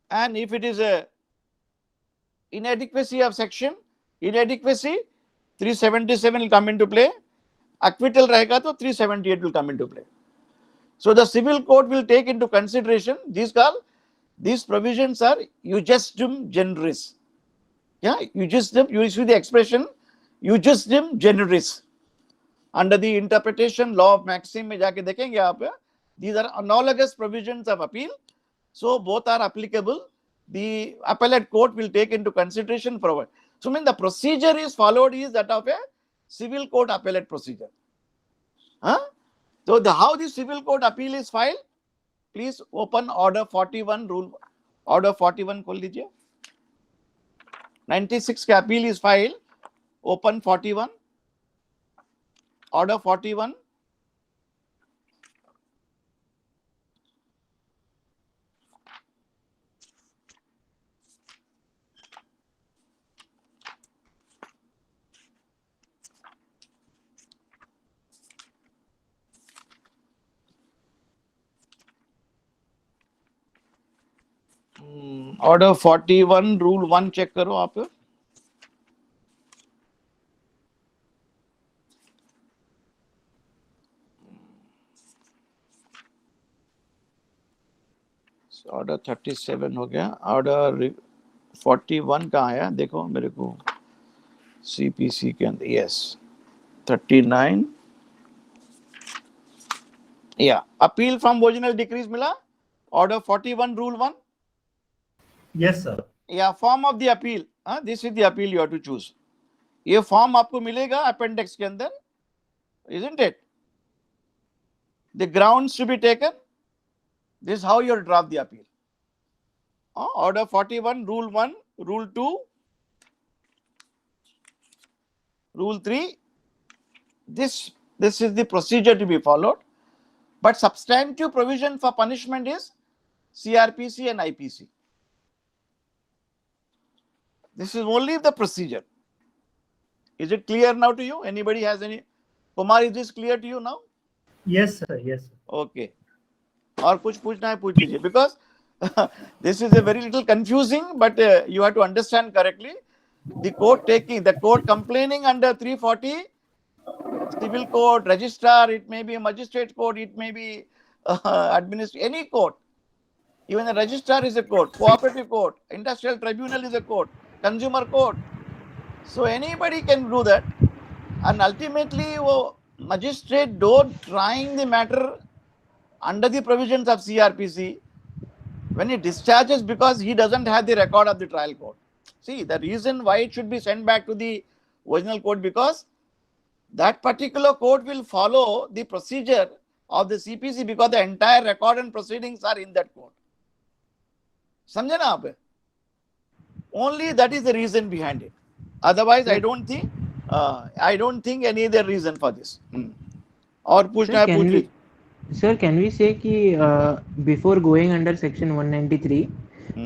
S1: And if it is a inadequacy of section, inadequacy, 377 will come into play. acquittal रहेगा तो 378 will come into play. So the civil court will take into consideration these provisions are justum generis. Yeah, you use the expression justum generis. Under the interpretation law of maxim में जाके देखेंगे आप, these are analogous provisions of appeal. So both are applicable. The appellate court will take into consideration for. So I mean the procedure is followed is that of a civil court appellate procedure. So how the civil court appeal is filed? Please open order 41 rule. Order 41 खोल लीजिए. 96 का appeal is filed. Open 41. Order 41. Order 41 rule 1 check करो आप. Order 37 हो गया. Order 41 कहाँ आया देखो मेरे को सीपीसी के अंदर. यस 39 या अपील फ्रॉम ओरिजिनल डिक्रीज मिला. Order 41 rule 1.
S2: Yes, sir.
S1: या form of the appeal. This is the appeal you have to choose. ये फॉर्म आपको मिलेगा अपेंडिक्स के अंदर. Isn't it? The grounds to be taken. This is how you draft the appeal. Order 41, Rule 1, Rule 2, Rule 3. This is the procedure to be followed. But substantive provision for punishment is CRPC and IPC. This is only the procedure. Is it clear now to you? Anybody has any? Kumar, is this clear to you now?
S2: Yes, sir. Yes, sir.
S1: Okay. और कुछ पूछना है पूछ लीजिए. Because this is a very little confusing, but you have to understand correctly. The court complaining under 340 civil court, registrar, it may be a magistrate court, it may be any court. Even the registrar is a court, cooperative court, industrial tribunal is a court, consumer court. So anybody can do that. And ultimately, magistrate trying the matter under the provisions of CRPC, when he discharges because he doesn't have the record of the trial court. See, the reason why it should be sent back to the original court, because that particular court will follow the procedure of the CPC because the entire record and proceedings are in that court. समझे ना आप? Only that is the reason behind it. Otherwise, I don't think any other reason for this. और पूछना है पूछ लीजिए.
S3: Sir, can we say कि before going under section 193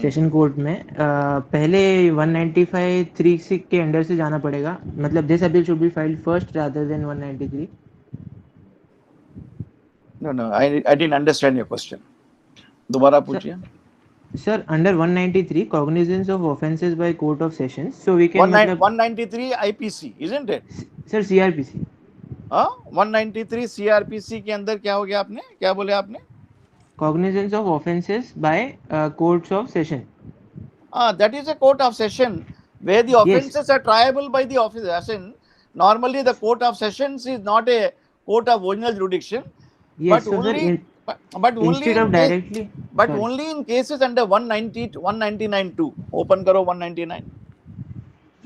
S3: session court में पहले 195(3) के अंडर से जाना पड़ेगा? मतलब this appeal should be filed first rather than 193.
S1: No, I didn't understand your question. दोबारा पूछिए.
S3: Sir, under 193 cognizance of offences by court of sessions, so we can
S1: 193 IPC, isn't it?
S3: Sir, CRPC.
S1: 193 CRPC के अंदर क्या हो गया आपने? क्या बोले आपने?
S3: Cognizance of offences by courts of session.
S1: That is a court of session where the offences are triable by the office of session. Normally, the court of sessions is not a court of original jurisdiction.
S3: Yes,
S1: but only in cases under 199(2). Open करो 199.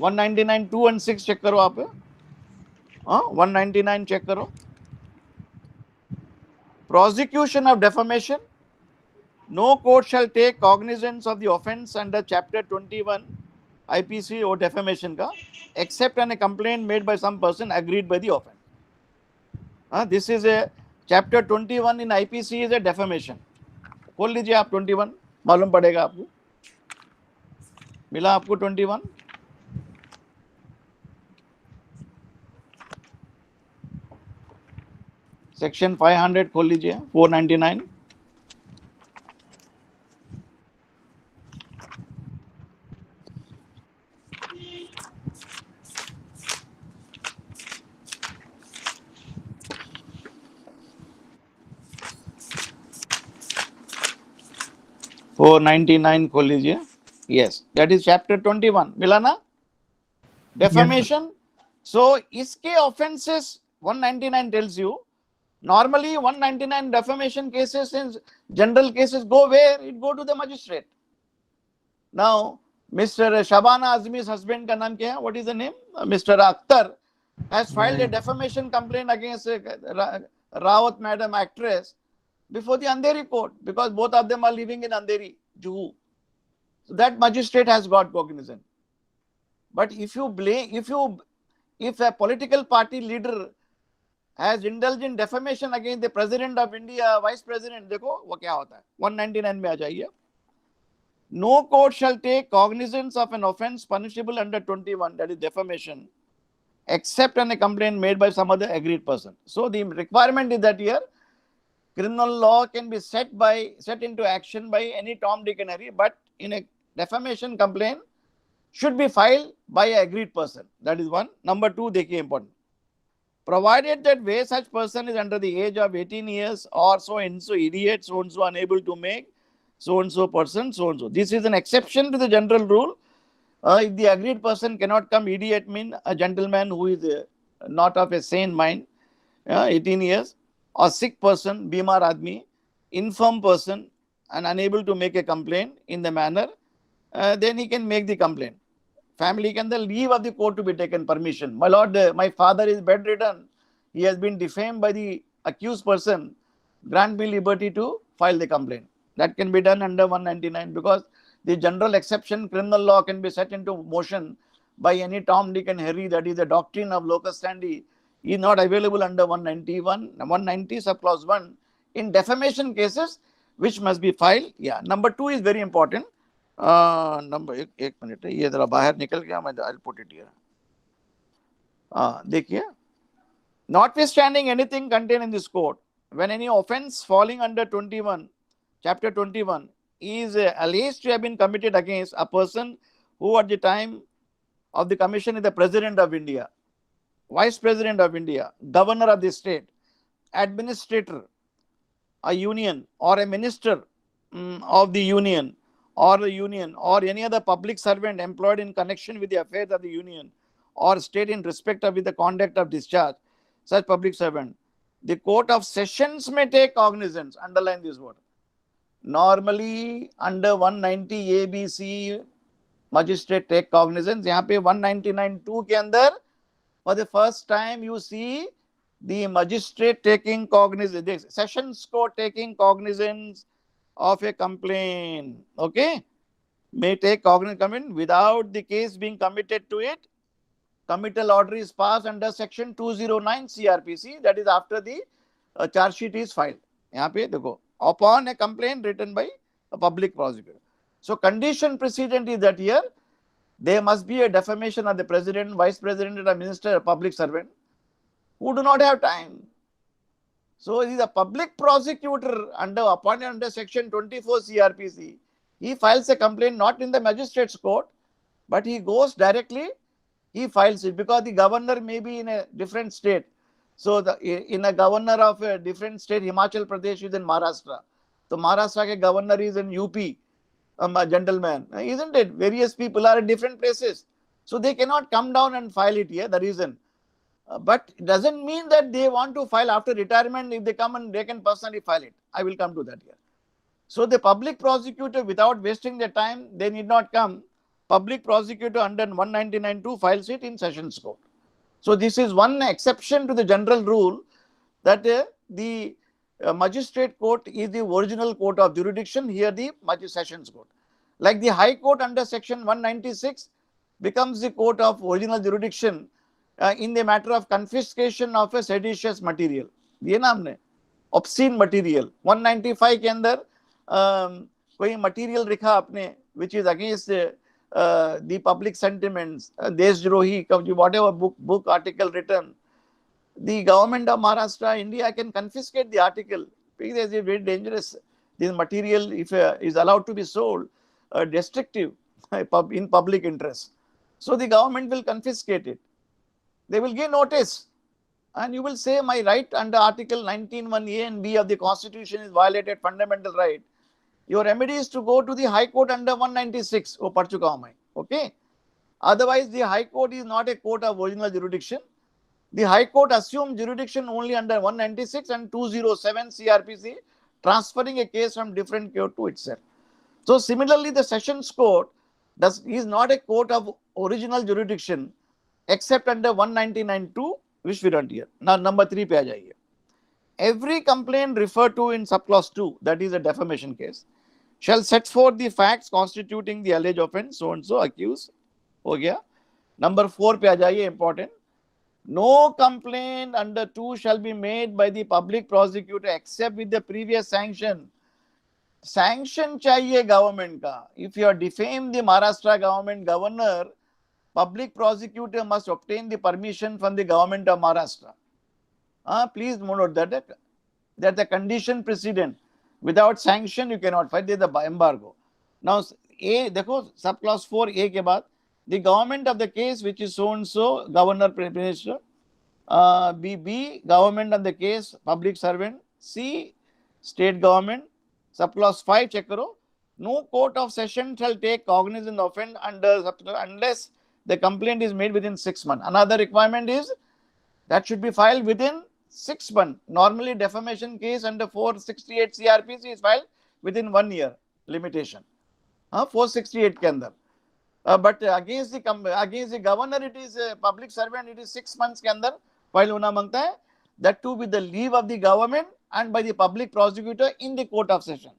S1: 199(2) and 6 check करो आप. 199 check करो. Prosecution of defamation. No court shall take cognizance of the offence under chapter 21 IPC or defamation का, except on a complaint made by some person agreed by the offence. This is a chapter 21 in IPC is a defamation. खोल लीजिए आप 21, मालूम पड़ेगा आपको. मिला आपको 21? Section 500 खोल लीजिए. 499. 499 खोल लीजिए. Yes, that is chapter 21. मिला ना? Defamation. So इसके offenses 199 tells you. Normally 199 defamation cases in general cases go where? It go to the magistrate. Now Mr. Shabana Azmi's husband का नाम क्या है? What is the name? Mr. Akhtar has filed a defamation complaint against Rawat Madam actress before the Andheri court because both of them are living in Andheri, Juhu. So that magistrate has got cognizant. But if a political party leader has indulged in defamation against the President of India, Vice President, देखो वो क्या होता है? 199 में आ जाइए. No court shall take cognizance of an offence punishable under 21, that is defamation, except on a complaint made by some other agreed person. So the requirement is that here criminal law can be set into action by any Tom, Dick and Harry, but in a defamation complaint should be filed by an agreed person. That is one. Number two, देखिए important. Provided that where such person is under the age of 18 years or so and so idiot, so and so unable to make so and so person, so and so. This is an exception to the general rule. If the agreed person cannot come, idiot mean a gentleman who is not of a sane mind, 18 years, or sick person, bimar admi, infirm person, and unable to make a complaint in the manner, then he can make the complaint. Family can the leave of the court to be taken permission. My lord, my father is bedridden. He has been defamed by the accused person. Grant me liberty to file the complaint. That can be done under 199 because the general exception criminal law can be set into motion by any Tom, Dick and Harry. That is the doctrine of locus standi is not available under 191, 190 sub clause 1 in defamation cases which must be filed. Yeah. Number two is very important. Number एक minute है, ये जरा बाहर निकल गया, मैं I'll put it here. देखिए, notwithstanding anything contained in this code, when any offence falling under 21, chapter 21, is alleged to have been committed against a person who at the time of the commission is the President of India, Vice President of India, Governor of the state, Administrator, a union, or a minister of the union, or any other public servant employed in connection with the affairs of the union or state in respect of the conduct of discharge, such public servant, the Court of Sessions may take cognizance. Underline this word. Normally under 190 ABC magistrate take cognizance. यहाँ पे 199(2) के अंदर for the first time you see the magistrate taking cognizance, the Sessions Court taking cognizance of a complaint. Okay, may take cognizance without the case being committed to it. Committal order is passed under section 209 CRPC. That is after the charge sheet is filed. यहाँ पे देखो, upon a complaint written by a public prosecutor. So condition precedent is that here there must be a defamation of the president, vice president, a minister, a public servant who do not have time. So he is a public prosecutor appointed under section 24 CRPC. He files a complaint not in the magistrate's court, but he goes directly, he files it because the governor may be in a different state. So in a governor of a different state, Himachal Pradesh is in Maharashtra. So Maharashtra ke governor is in UP, a gentleman, isn't it? Various people are in different places. So they cannot come down and file it here, the reason. But it doesn't mean that they want to file after retirement. If they come and they can personally file it. I will come to that here. So the public prosecutor, without wasting their time, they need not come. Public prosecutor under 199(2) files it in Sessions Court. So this is one exception to the general rule that the magistrate court is the original court of jurisdiction. Here the Sessions Court. Like the High Court under section 196 becomes the court of original jurisdiction in the matter of confiscation of a seditious material. ये ना हमने obscene material 195 के अंदर कोई material लिखा आपने which is against the public sentiments, देशद्रोही, whatever book article written, the government of Maharashtra, India can confiscate the article because it is very dangerous. This material, if is allowed to be sold, destructive in public interest. So the government will confiscate it. They will give notice, and you will say my right under Article 19(1)(a) and (b) of the Constitution is violated, fundamental right. your remedy is to go to the High Court under 196. वो पढ़ चुका हूँ मैं. Okay. Otherwise, the High Court is not a court of original jurisdiction. The High Court assumes jurisdiction only under 196 and 207 CRPC, transferring a case from different court to itself. So similarly, the Sessions Court is not a court of original jurisdiction except under 199(2), which we don't hear. Now, number 3 पे आ जाइए. Every complaint referred to in subclause 2, that is a defamation case, shall set forth the facts constituting the alleged offence, so and so accused. हो गया. Number 4 पे आ जाइए, important. No complaint under 2 shall be made by the public prosecutor except with the previous sanction. Sanction चाहिए government का. If you are defame the Maharashtra government governor, public prosecutor must obtain the permission from the government of Maharashtra. Please note that the condition precedent. Without sanction, you cannot fight. There is the embargo. Now, A, देखो subclause 4A के बाद, the government of the case which is so and so, governor, minister. B, government of the case, public servant. C, state government. Subclause 5 check करो. No court of session shall take cognizance of offence unless the complaint is made within 6 months. Another requirement is that should be filed within 6 months. Normally, defamation case under 468 CRPC is filed within 1 year limitation. 468 के अंदर. But against the governor, it is a public servant, it is 6 months के अंदर file होना मांगता है. That too with the leave of the government and by the public prosecutor in the court of session.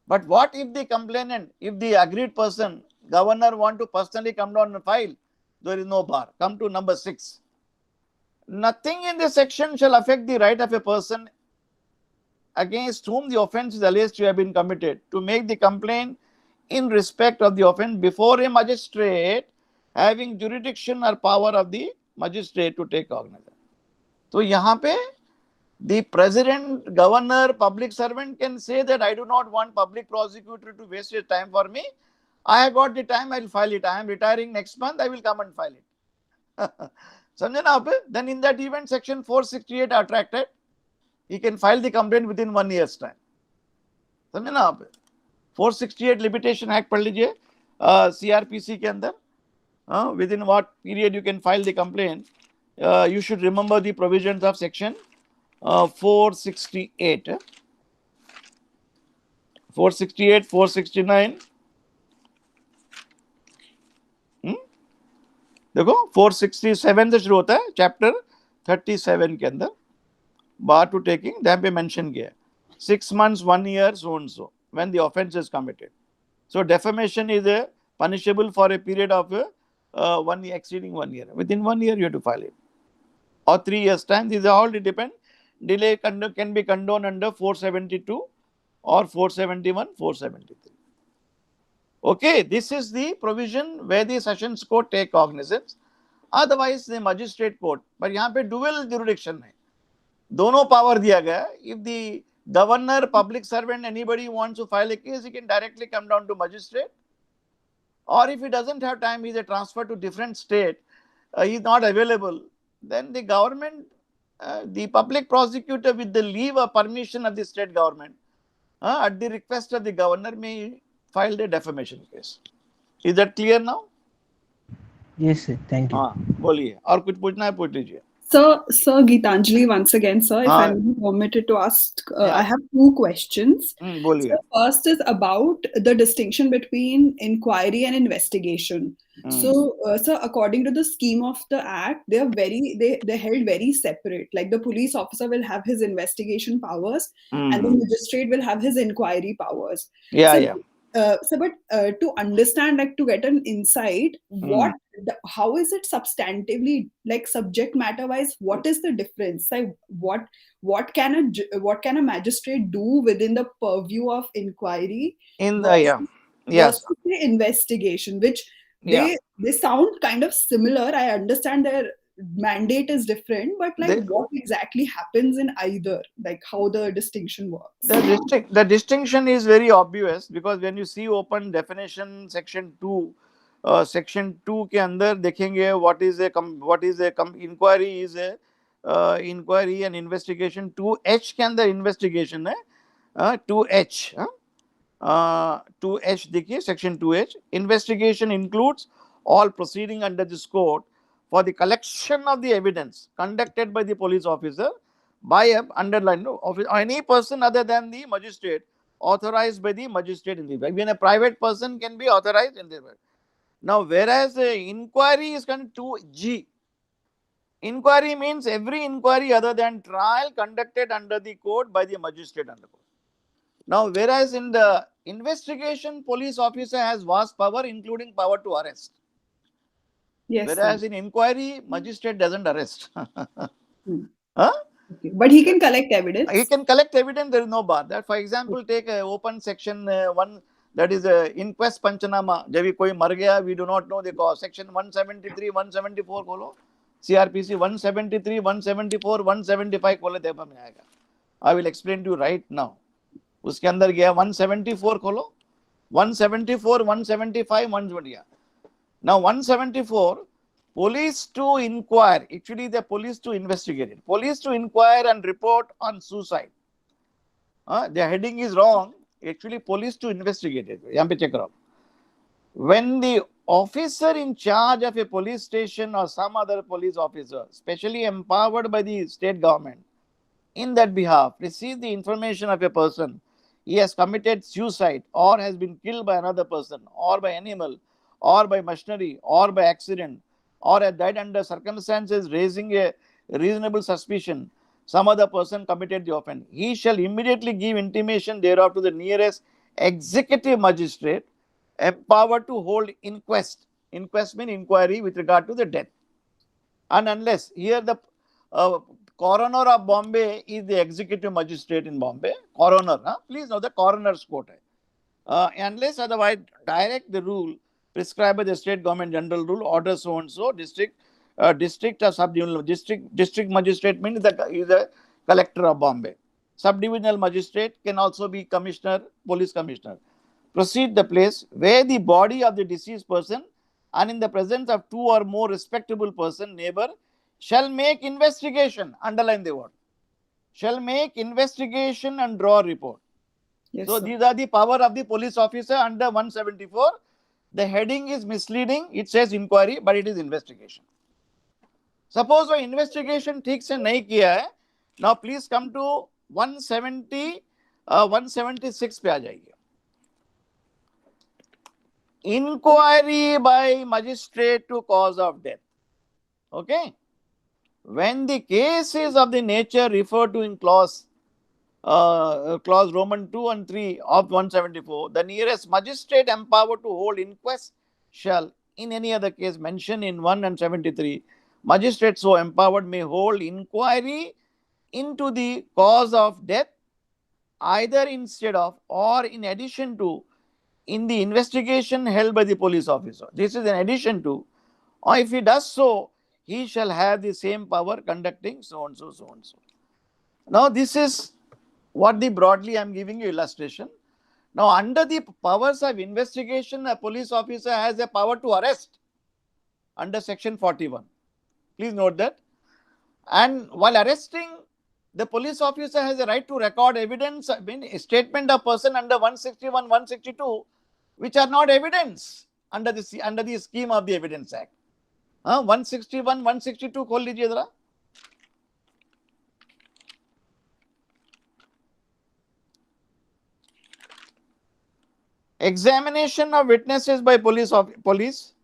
S1: But what if the complainant, if the agreed person, governor want to personally come down and file? There is no bar. Come to number 6. Nothing in this section shall affect the right of a person against whom the offence is alleged to have been committed to make the complaint in respect of the offence before a magistrate having jurisdiction or power of the magistrate to take cognizance. So, यहाँ पे the president, governor, public servant can say that I do not want public prosecutor to waste his time for me. I have got the time, I will file it. I am retiring next month, I will come and file it. समझे ना आप? Then in that event, section 468 attracted, he can file the complaint within 1 year's time. समझे ना आप? 468 Limitation Act पढ़ लीजिए CRPC के अंदर. Within what period you can file the complaint? You should remember the provisions of section 468. 468, 469. देखो 467 से शुरू होता है चैप्टर 37 के अंदर. बार टू टेकिंग यहाँ पे मेंशन किया है 6 months, 1 year, so and so when the offence is committed. So defamation is punishable for a period of 1 year, exceeding 1 year. Within 1 year you have to file it, or 3 years time. These are all depend. Delay can be condoned under 472 or 471, 473. Okay, this is the provision where the sessions court take cognizance. Otherwise, the magistrate court. But यहाँ पे dual jurisdiction है. दोनों power दिया गया. If the governor, public servant, anybody wants to file a case, he can directly come down to magistrate. Or if he doesn't have time, he is transferred to different state. He is not available. Then the government, the public prosecutor with the leave or permission of the state government, at the request of the governor, may file a defamation case. Is that clear now?
S3: Yes, sir. Thank you.
S1: बोलिए और कुछ पूछना है पूछ लीजिए.
S4: Sir Geetanjali, once again, sir, if I'm permitted to ask, I have 2 questions.
S1: बोलिए.
S4: So first is about the distinction between inquiry and investigation. So, sir, according to the scheme of the act, they're held very separate. Like the police officer will have his investigation powers, and the magistrate will have his inquiry powers. So, but to understand, like to get an insight, how is it substantively, like subject matter wise, what is the difference? Like what can a magistrate do within the purview of inquiry versus the investigation, which they sound kind of similar. I understand their mandate is different, but like what exactly happens in either, like how the distinction works?
S1: The distinction is very obvious, because when you see open definition section 2, section 2 के अंदर देखेंगे what is a inquiry is a inquiry and investigation. 2H के अंदर investigation है, 2H. 2H देखिए, section 2H. Investigation includes all proceeding under this code for the collection of the evidence conducted by the police officer by a underline of any person other than the magistrate authorized by the magistrate in the way. Even a private person can be authorized in the way. Now, whereas the inquiry is conducted to G. Inquiry means every inquiry other than trial conducted under the code by the magistrate under code. Now, whereas in the investigation, police officer has vast power, including power to arrest.
S4: Yes,
S1: Whereas
S4: sir.
S1: in inquiry, magistrate doesn't arrest.
S4: Okay. But he can collect evidence.
S1: He can collect evidence, there is no bar. That, for example, take a open section 1, that is inquest panchanama. जब भी कोई मर गया, we do not know the cause. Section 173, 174 खोलो. CRPC 173, 174, 175 खोले तब हमें आएगा. I will explain to you right now. उसके अंदर गया 174 खोलो. 174, 175, 120. Now 174, police to inquire. Actually, the police to investigate it. Police to inquire and report on suicide. The heading is wrong. Actually, police to investigate it. यहाँ पे check करो. When the officer in charge of a police station or some other police officer, specially empowered by the state government, in that behalf, receive the information of a person, he has committed suicide or has been killed by another person or by animal or by machinery or by accident or has died under circumstances raising a reasonable suspicion, some other person committed the offence, he shall immediately give intimation thereof to the nearest executive magistrate empowered to hold inquest. Inquest means inquiry with regard to the death. And unless here the coroner of Bombay is the executive magistrate in Bombay, coroner, please know the coroner's court. Unless otherwise direct the rule prescribed by the state government general rule, order so and so, district or subdivisional district magistrate means is the collector of Bombay. Subdivisional magistrate can also be commissioner, police commissioner. Proceed the place where the body of the deceased person and in the presence of 2 or more respectable person, neighbor, shall make investigation, underline the word, shall make investigation and draw a report.
S4: Yes,
S1: So
S4: sir.
S1: these are the power of the police officer under 174. The heading is misleading. It says inquiry, but it is investigation. Suppose वो investigation ठीक से नहीं किया है, now please come to 170, 176 पे आ जाइए. Inquiry by magistrate to cause of death. Okay. When the case is of the nature referred to in clause Roman 2 and 3 of 174, the nearest magistrate empowered to hold inquest shall, in any other case mentioned in 1 and 73, magistrate so empowered may hold inquiry into the cause of death either instead of or in addition to in the investigation held by the police officer. This is in addition to, or if he does so, he shall have the same power conducting so and so, so and so. Now, this is what the broadly I am giving you illustration. Now, under the powers of investigation, a police officer has a power to arrest under section 41. Please note that. And while arresting, the police officer has a right to record evidence, I mean, a statement of person under 161, 162, which are not evidence under the scheme of the Evidence Act. 161, 162 खोल लीजिए जरा. Examination of witnesses by police.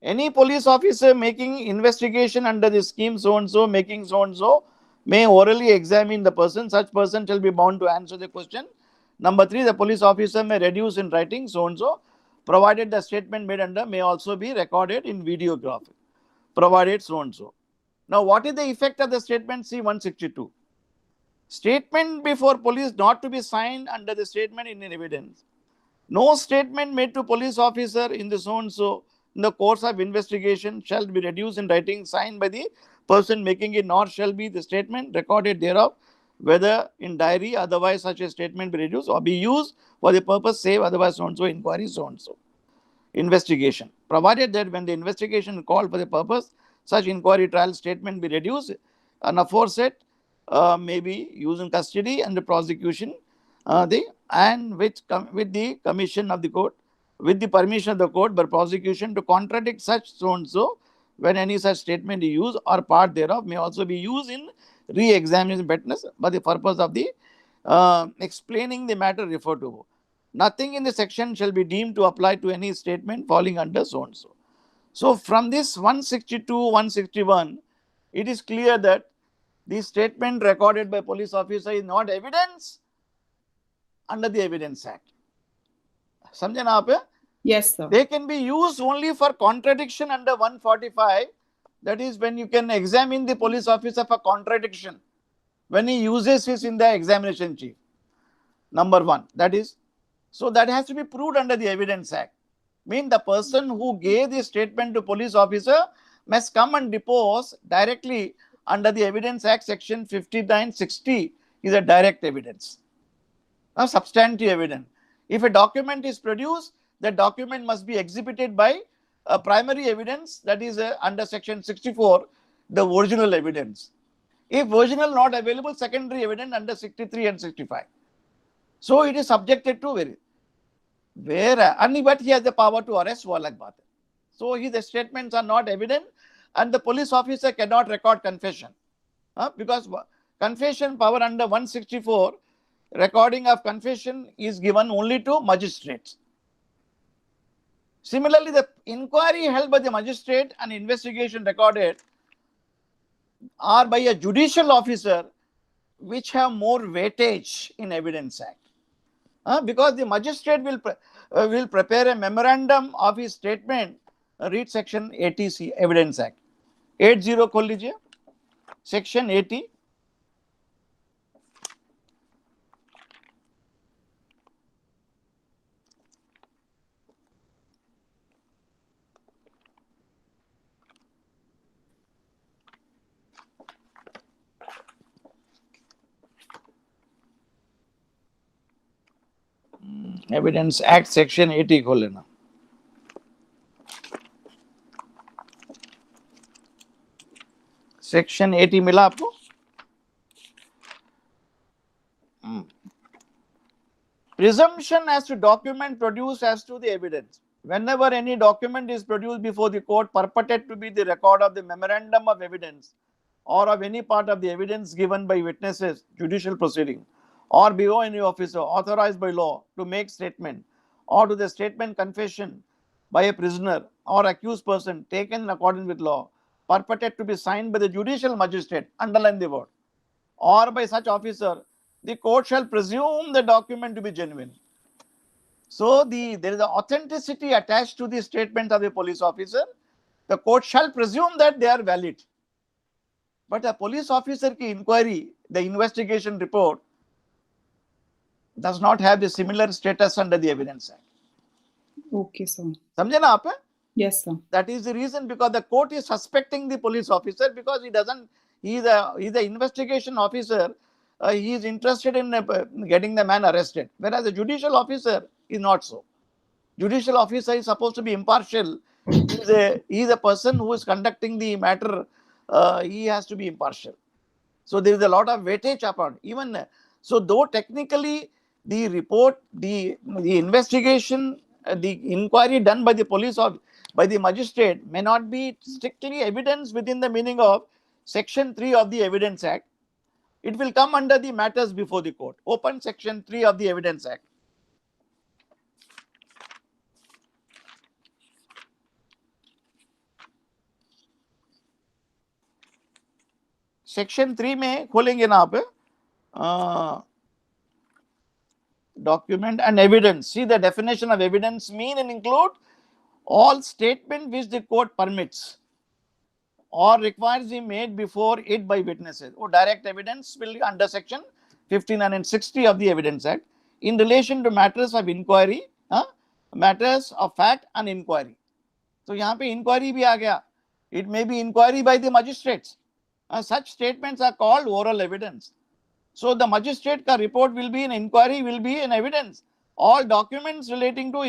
S1: Any police officer making investigation under the scheme so and so, making so and so, may orally examine the person. Such person shall be bound to answer the question. Number 3, the police officer may reduce in writing so and so, provided the statement made under may also be recorded in videography, provided so and so. Now, what is the effect of the statement? See 162. Statement before police not to be signed under the statement in evidence. No statement made to police officer in the so and so in the course of investigation shall be reduced in writing signed by the person making it, nor shall be the statement recorded thereof, whether in diary, otherwise such a statement be reduced or be used for the purpose save otherwise so and so inquiry so and so. Investigation. Provided that when the investigation called for the purpose, such inquiry trial statement be reduced and aforesaid may be used in custody and the prosecution with the commission of the court, with the permission of the court by prosecution to contradict such so and so, when any such statement is used or part thereof may also be used in re-examination witness for the purpose of the explaining the matter referred to. Nothing in the section shall be deemed to apply to any statement falling under so and so. So from this 162, 161, it is clear that the statement recorded by police officer is not evidence under the Evidence Act. समझे ना आप?
S4: Yes, sir.
S1: They can be used only for contradiction under 145. That is when you can examine the police officer for contradiction. When he uses this in the examination chief. Number one. That is, so that has to be proved under the Evidence Act. Mean the person who gave the statement to police officer must come and depose directly under the Evidence Act section 5960 is a direct evidence. A substantive evidence. If a document is produced, the document must be exhibited by a primary evidence, that is under section 64, the original evidence. If original not available, secondary evidence under 63 and 65. So it is subjected to but he has the power to arrest. So his statements are not evident and the police officer cannot record confession. Because confession power under 164, recording of confession is given only to magistrates. Similarly, the inquiry held by the magistrate and investigation recorded are by a judicial officer which have more weightage in Evidence Act. Because the magistrate will prepare a memorandum of his statement. Read section 80C Evidence Act. 80 खोल लीजिए. Section 80. Evidence Act section 80 खोल लेना. Section 80 मिला आपको? Presumption as to document produced as to the evidence. Whenever any document is produced before the court purported to be the record of the memorandum of evidence or of any part of the evidence given by witnesses, judicial proceeding, or below any officer authorized by law to make statement, or to the statement confession by a prisoner or accused person taken in accordance with law, purported to be signed by the judicial magistrate, underline the word, or by such officer, the court shall presume the document to be genuine. So there is an authenticity attached to the statement of the police officer. The court shall presume that they are valid. But a police officer ki inquiry, the investigation report, does not have the similar status under the Evidence Act.
S4: Okay, sir.
S1: समझे ना आप?
S4: Yes, sir.
S1: That is the reason, because the court is suspecting the police officer because he is the investigation officer. He is interested in getting the man arrested. Whereas the judicial officer is not so. Judicial officer is supposed to be impartial. He is a person who is conducting the matter. He has to be impartial. So there is a lot of weightage upon. Even so, though technically the report, the investigation, the inquiry done by the police or by the magistrate may not be strictly evidence within the meaning of section 3 of the Evidence Act. It will come under the matters before the court. Open section 3 of the Evidence Act. Section 3 में खोलेंगे ना आप document and evidence. See, the definition of evidence mean and include all statement which the court permits or requires be made before it by witnesses. Or direct evidence will be under section 59 and 60 of the Evidence Act in relation to matters of inquiry, matters of fact and inquiry. So यहाँ पे inquiry भी आ गया. It may be inquiry by the magistrates. Such statements are called oral evidence. So the magistrate ka report will be an inquiry, will be an evidence. All documents relating to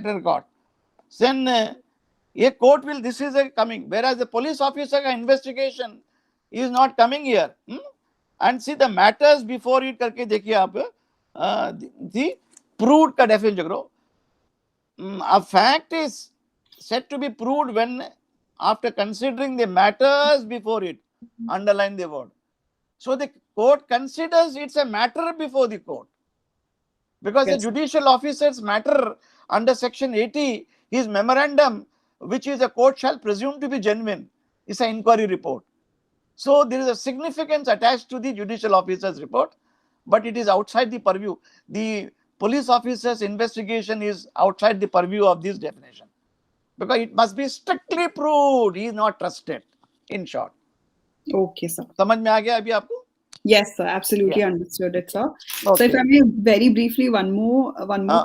S1: record. Then a court will, this is coming. Whereas the police officer ka investigation is not coming here. And see the matters before it करके देखिए आप. The proved का definition करो. A fact is said to be proved when, after considering the matters before it, underline the word. So the court considers it's a matter before the court. Because the
S4: Yes.
S1: judicial officer's matter under section 80, his memorandum, which is a court shall presume to be genuine, is an inquiry report. So there is a significance attached to the judicial officer's report, but it is outside the purview. The police officer's investigation is outside the purview of this definition, because it must be strictly proved he is not trusted. In short,
S4: Okay, sir.
S1: समझ में आ गया अभी आपको?
S4: Yes, sir. Absolutely
S1: Yeah.
S4: understood it, sir. So, if
S1: Okay.
S4: I may very briefly, one more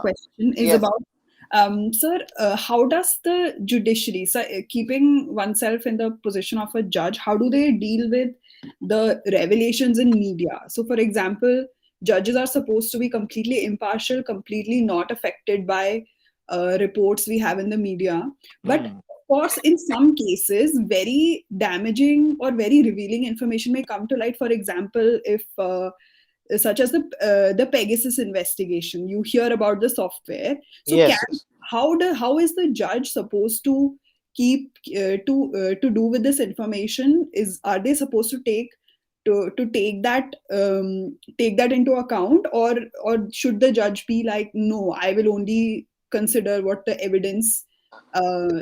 S4: question is
S1: yes.
S4: about, sir, how does the judiciary, sir, keeping oneself in the position of a judge, how do they deal with the revelations in media? So, for example, judges are supposed to be completely impartial, completely not affected by reports we have in the media, but of course, in some cases, very damaging or very revealing information may come to light. For example, if such as the Pegasus investigation, you hear about the software. So,
S1: Yes.
S4: how is the judge supposed to keep to do with this information? Are they supposed to take that into account, or should the judge be like, no, I will only consider what the evidence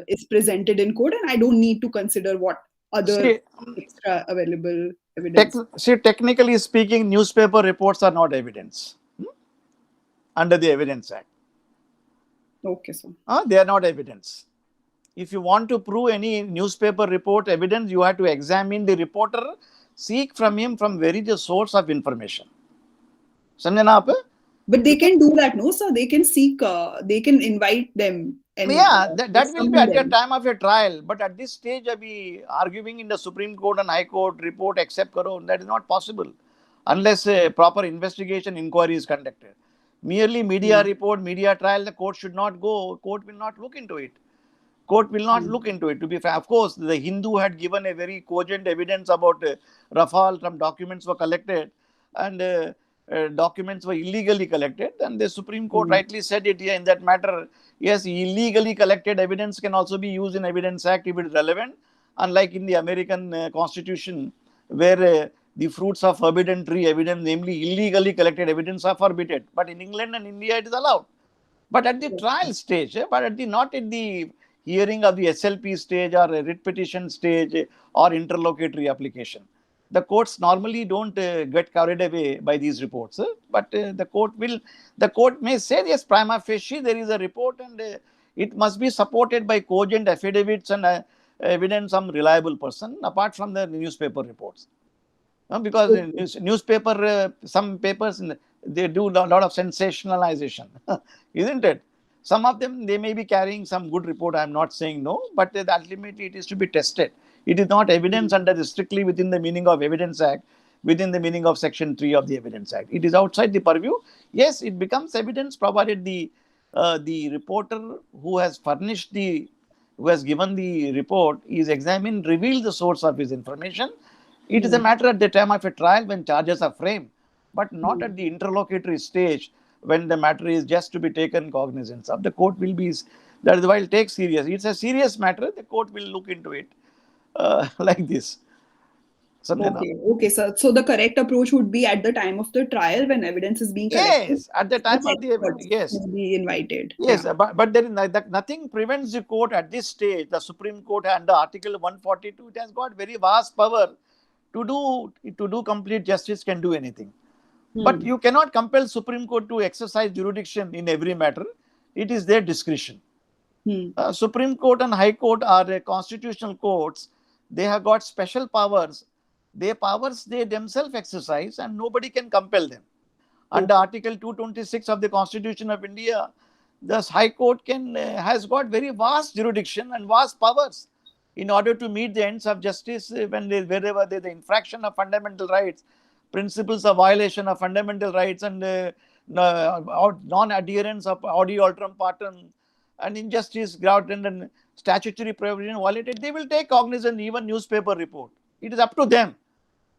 S4: is presented in court, and I don't need to consider what other extra available evidence.
S1: Technically speaking, newspaper reports are not evidence under the Evidence Act.
S4: Okay, sir.
S1: They are not evidence. If you want to prove any newspaper report evidence, you have to examine the reporter, seek from him from where is the source of information. समझे ना आप?
S4: But they can do that, no, sir. They can seek, they can invite them. And,
S1: that will be at the time of a trial. But at this stage, arguing in the Supreme Court and High Court, report accept karo, that is not possible unless a proper investigation inquiry is conducted. Merely media report, media trial, the court should not go. Court will not look into it. Court will not look into it. To be fair, of course, the Hindu had given a very cogent evidence about Rafale. Some documents were collected, and documents were illegally collected, and the Supreme Court rightly said it here in that matter. Yes, illegally collected evidence can also be used in Evidence Act if it is relevant, unlike in the American Constitution, where the fruits of forbidden tree evidence, namely illegally collected evidence, are forbidden. But in England and India, it is allowed. But at the trial stage, not at the hearing of the SLP stage or writ petition stage or interlocutory application. The courts normally don't get carried away by these reports, but the court may say, yes, prima facie there is a report, and it must be supported by cogent affidavits and evidence some reliable person apart from the newspaper reports. Because in newspaper, some papers, they do a lot of sensationalization, isn't it? Some of them, they may be carrying some good report. I'm not saying no, but ultimately it is to be tested. It is not evidence under strictly within the meaning of Evidence Act, within the meaning of Section 3 of the Evidence Act. It is outside the purview. Yes, it becomes evidence provided the reporter who has given the report is examined, revealed the source of his information. It is a matter at the time of a trial when charges are framed, but not at the interlocutory stage when the matter is just to be taken cognizance of. The court will be, that is why it will take serious. It's a serious matter. The court will look into it like this.
S4: Okay, sir. So the correct approach would be at the time of the trial when evidence is being collected.
S1: Yes, at the time of the evidence. Yes,
S4: be invited.
S1: Yes, but there is nothing prevents the court at this stage. The Supreme Court under Article 142, it has got very vast power to do complete justice, can do anything. But you cannot compel Supreme Court to exercise jurisdiction in every matter. It is their discretion. Supreme Court and High Court are constitutional courts. They have got special powers. Their powers they themselves exercise, and nobody can compel them. Under Article 226 of the Constitution of India, the High Court has got very vast jurisdiction and vast powers in order to meet the ends of justice wherever there is the infraction of fundamental rights, principles of violation of fundamental rights, and non-adherence of audi alteram partem, and injustice, grounded and statutory provision violated. They will take cognizance, even newspaper report. It is up to them.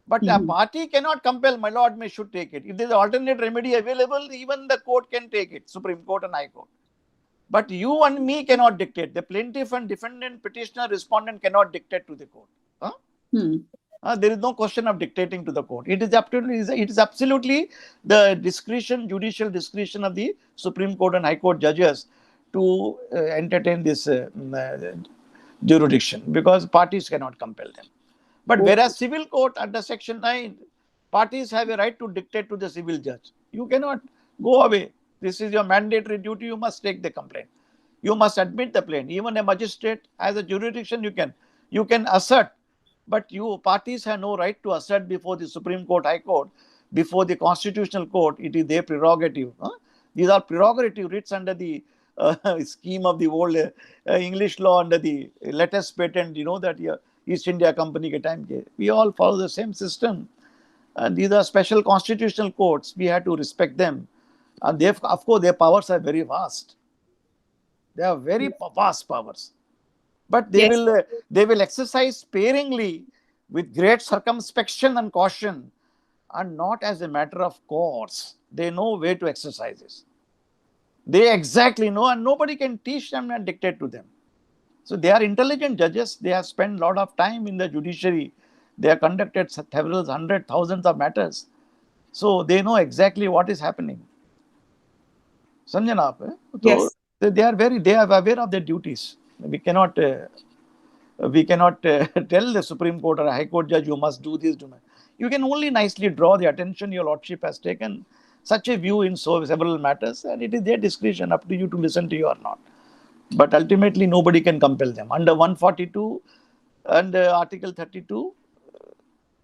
S1: But a party cannot compel, my lord may should take it. If there is alternate remedy available, even the court can take it, Supreme Court and High Court. But you and me cannot dictate. The plaintiff and defendant, petitioner, respondent cannot dictate to the court. There is no question of dictating to the court. It is absolutely the discretion, judicial discretion of the Supreme Court and High Court judges to entertain this jurisdiction, because parties cannot compel them. But whereas civil court under Section 9, parties have a right to dictate to the civil judge. You cannot go away. This is your mandatory duty. You must take the complaint. You must admit the plaint. Even a magistrate has a jurisdiction. You can assert, but you parties have no right to assert before the Supreme Court, High Court, before the Constitutional Court. It is their prerogative. These are prerogative writs under the scheme of the old English law, under the latest patent. You know that East India Company ke time ke. We all follow the same system. And these are special constitutional courts. We have to respect them. And they, of course, their powers are very vast. They are very vast powers. But they will exercise sparingly, with great circumspection and caution, and not as a matter of course. They know where to exercise this. They exactly know, and nobody can teach them and dictate to them. So they are intelligent judges. They have spent a lot of time in the judiciary. They have conducted several hundred thousands of matters. So they know exactly what is happening. Samjhana aap?
S4: Yes.
S1: They are aware of their duties. We cannot tell the Supreme Court or a High Court judge, you must do this. You can only nicely draw the attention. Your Lordship has taken such a view in several matters, and it is their discretion, up to you to listen to you or not. But ultimately, nobody can compel them. Under 142 and Article 32,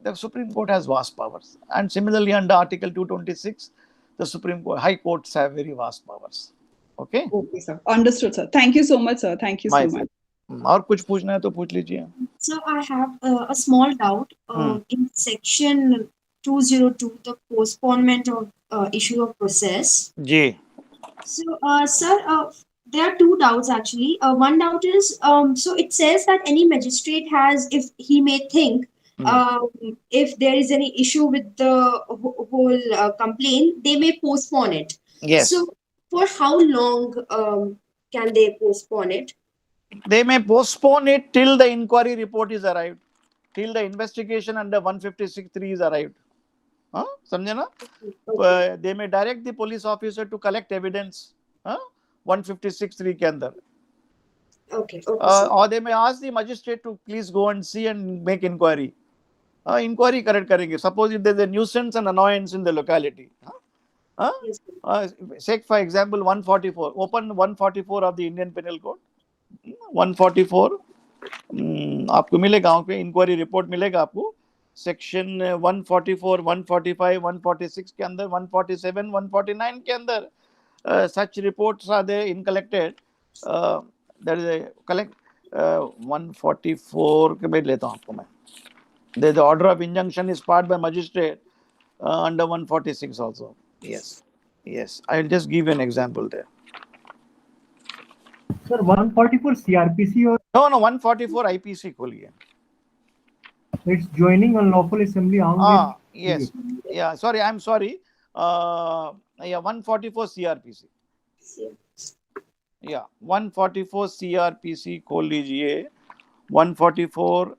S1: the Supreme Court has vast powers. And similarly, under Article 226, the Supreme Court, High Courts have very vast powers. Okay?
S4: Okay, sir. Understood, sir. Thank you so much, sir. Thank you so much.
S1: और कुछ पूछना है तो पूछ लीजिए.
S5: So I have a small doubt in section 202, the postponement of issue of process.
S1: Ji.
S5: So, sir, there are two doubts actually. One doubt is, so it says that any magistrate has, if he may think, if there is any issue with the whole complaint, they may postpone it.
S1: Yes.
S5: So, for how long can they postpone it?
S1: They may postpone it till the inquiry report is arrived, till the investigation under 156(3) is arrived. समझे ना? They may direct the police officer to collect evidence. 156(3) के अंदर.
S5: Okay.
S1: Or they may ask the magistrate to please go and see and make inquiry. Inquiry correct करेंगे. Suppose if there is a nuisance and annoyance in the locality. Take for example 144. Open 144 of the Indian Penal Code. 144 आपको मिलेगा वहाँ पे inquiry report मिलेगा आपको section 144, 145, 146 के अंदर 147, 149 के अंदर such reports are there in collected. There is a collect 144 के मैं लेता हूँ आपको मैं. The order of injunction is passed by magistrate under 146 also. Yes. I'll just give you an example there.
S2: Sir, 144 CRPC or
S1: No, 144 IPC खोलिए.
S2: it's joining unlawful assembly armed with.
S1: Yes. Yeah, sorry, I'm sorry. 144 CRPC. Yeah, 144 CRPC खोल लीजिए. 144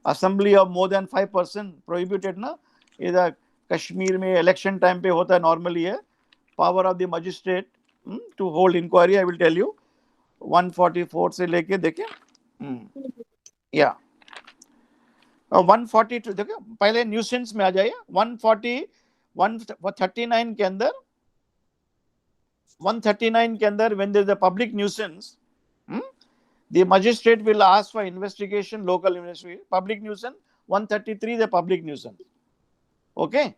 S1: assembly of more than 5% prohibited ना. इधर कश्मीर में election time पे होता है normally है. Power of the magistrate to hold inquiry, I will tell you. 144 से लेके देखें. या 142 देखो पहले न्यूसेंस में आ जाइए. 139 के अंदर 139 के अंदर when there is a public nuisance, the magistrate will ask for investigation, local investigation. Public nuisance 133 is a public nuisance. Okay.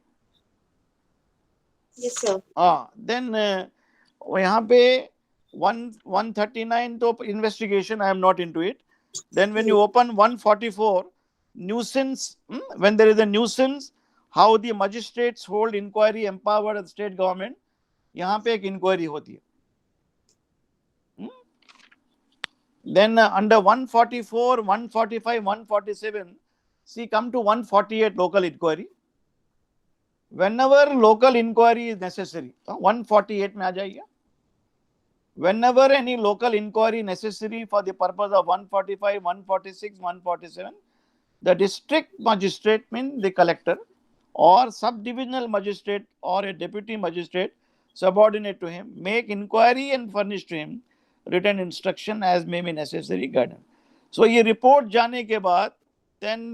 S5: Yes, sir.
S1: Then यहाँ पे 139 तो investigation, I am not into it. Then when you open 144 nuisance, when there is a nuisance, how the magistrates hold inquiry empowered the state government, यहाँ पे एक inquiry होती है. Then under 144, 145, 147, See, come to 148 local inquiry. Whenever local inquiry is necessary, 148 में आ जाइए. Whenever any local inquiry necessary for the purpose of 145, 146, 147, the district magistrate, means the collector, or subdivisional magistrate or a deputy magistrate subordinate to him, make inquiry and furnish to him written instruction as may be necessary guidance. So ये report जाने के बाद, then